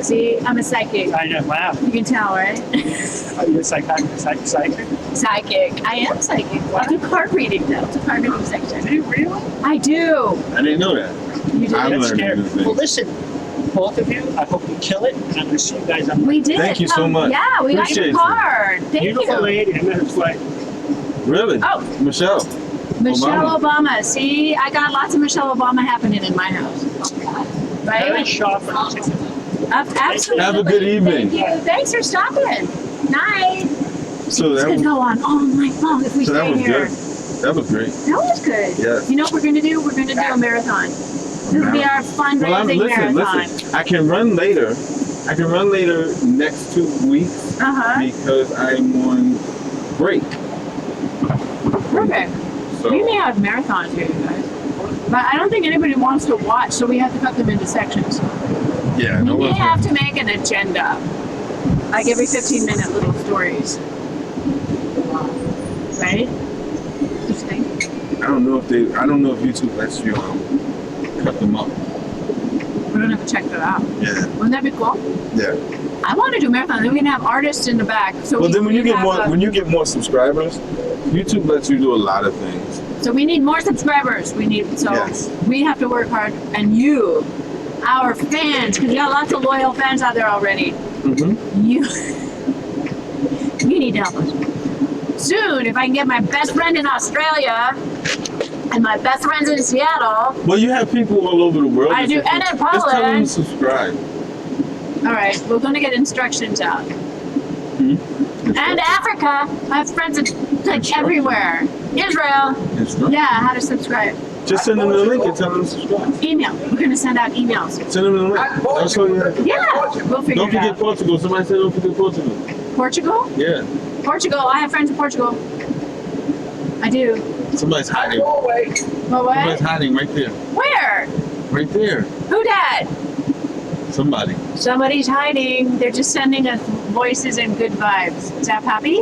See, I'm a psychic. I know. Wow. You can tell, right? Are you a psychic? Psychic. I am psychic. I do card reading though. It's a card reading section. Do you really? I do. I didn't know that. You do. I'm That's learning scary. new things. Well, listen, both of you, I hope you kill it. And I'm going to see you guys on We did. Thank you so much. Yeah, we got Appreciate your you. card. Thank beautiful you. lady. I met her twice. Really? Oh. Michelle. Michelle Obama. See, I got lots of Michelle Obama happening in my house. Very Right? sharp. Absolutely. Have a good evening. Thank you. Thanks for stopping. Night. So This that could was, go on all night long if we so that stay was here. good. That was great. That was good. Yeah. You know what we're going to do? We're going to do a marathon. This will be our fundraising Well, marathon. listen. I can run later. I can run later next 2 weeks Uh-huh. because I'm on break. Perfect. So We may have marathons here, you guys. But I don't think anybody wants to watch, so we have to cut them into sections. yeah, We no may one's have to make an agenda. Like every 15-minute little stories. Right? Interesting. I don't know if YouTube lets you cut them up. We're gonna have to check that out. Yeah. Wouldn't that be cool? Yeah. I want to do a marathon. Then we can have artists in the back. So Well, we then when you can get have more subscribers, YouTube lets you do a lot of things. So we need more subscribers. Yes. We have to work hard, and you, our fans, because we got lots of loyal fans out there already. Mm-hmm. You need to help us. Soon, if I can get my best friend in Australia and my best friends in Seattle. Well, you have people all over the world. I do, and in Just tell them to Poland. subscribe. All right, we're going to get instructions out. And Africa, I have friends in, like everywhere. Israel, yeah, how to subscribe. Just send them the link and tell them to subscribe. Email. We're going to send out emails. Send them the link. That's all you have to do. Yeah, we'll figure Don't it forget out. Portugal. Somebody said don't forget Portugal. Portugal? Yeah. Portugal. I have friends in Portugal. I do. Somebody's hiding. Well, Somebody's what? hiding right there. Where? Right there. Who dat? Somebody. Somebody's hiding. They're just sending us voices and good vibes. Is that Poppy?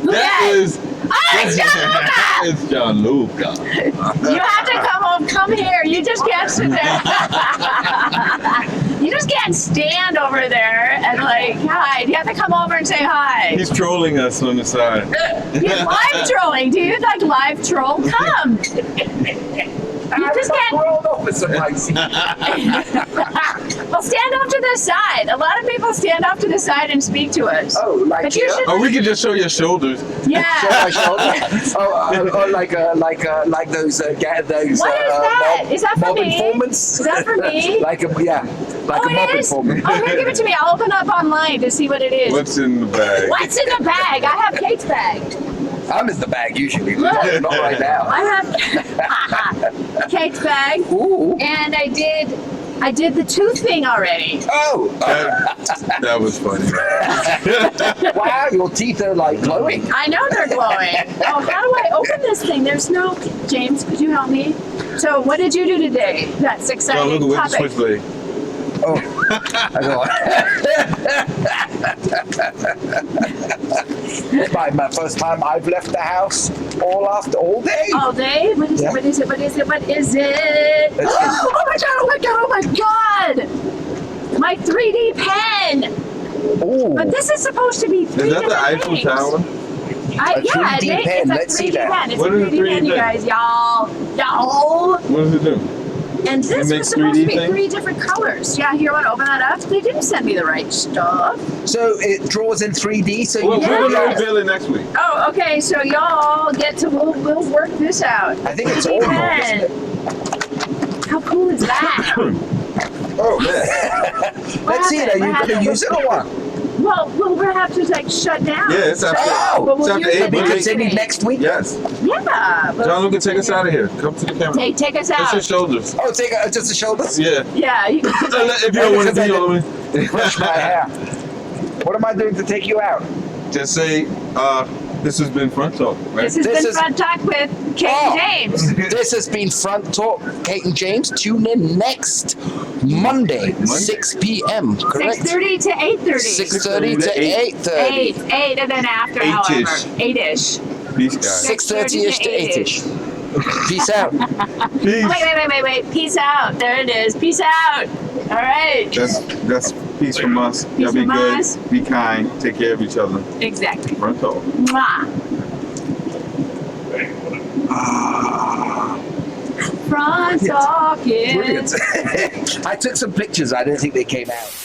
Who That dat? is. Oh, it's Gianluca! It's Gianluca. You have to come here. You just can't sit there. You just can't stand over there and like hide. You have to come over and say hi. He's trolling us on the side. He's live trolling. Do you like live troll? Come. You just can't. Well, stand off to the side. A lot of people stand off to the side and speak to us. Oh, like But you here? should. Oh, we can just show your shoulders. Yeah. My shoulder? Oh, like those What is that? Is that for mob me? informants? Is that for me? like a Oh, mob it is? Oh, informant. here, give it to me. I'll open up online to see what it is. What's in the bag? What's in the bag? I have Kate's bag. I'm in the bag usually, Look. but not right now. I have Kate's bag, Ooh. and I did the tooth thing already. Oh, That was funny. wow, your teeth are like glowing. I know they're glowing. Oh, how do I open this thing? There's no. James, could you help me? So, what did you do today? That's Oh, exciting look with the topic. switchblade. Oh, I know. It's my first time I've left the house all day. All day? What is Yeah. it? What is it? What is it? What is it? Let's Oh my god! Oh my god! Oh my god! My 3D pen. Ooh. But this is supposed to be 3 Is that the different Eiffel things. Tower? Yeah, 3D pen. it's a Let's see 3D that. pen. It's What a is a 3D pen, 3D you pen? guys, y'all. What does it do? And this It was makes supposed 3D to be things? 3 different colors. Yeah, here, want to open that up? They didn't send me the right stuff. So it draws in 3D. So Well, you we're Yeah. gonna reveal it next week. Oh, okay. So y'all get to we'll work this out. I think it's 3D all pen. How cool is that? Oh man. Let's see it. Are you going to use it or what? Well, we're gonna have to like shut down. Yeah, it's after. Oh, But we'll it's use after it eight, We but can next send it week. next week. Yes. Yeah. but- John Luca, take us out of here. Come to the camera. Take us Just your out. shoulders. Oh, take just the shoulders. Yeah. Yeah. You can If you don't want to be on me, Brush my hair. What am I doing to take you out? just say, this has been Front Talk, right? This has This been is- Front Talk with Kate Oh. and James. This has been Front Talk. Kate and James, tune in next Monday, 6 p.m. Correct? 6:30 to 8:30. 6:30 to 8:30. 8, and then after, 8-ish. however, 8ish. Peace, guys. 6:30ish to 8ish. Peace out. Peace. Wait. Peace out. There it is. Peace out. All right. That's peace from us. Y'all be from good. us. Be kind. Take care of each other. Exactly. Front Talk. Mwah. Front talking. Brilliant. I took some pictures. I didn't think they came out.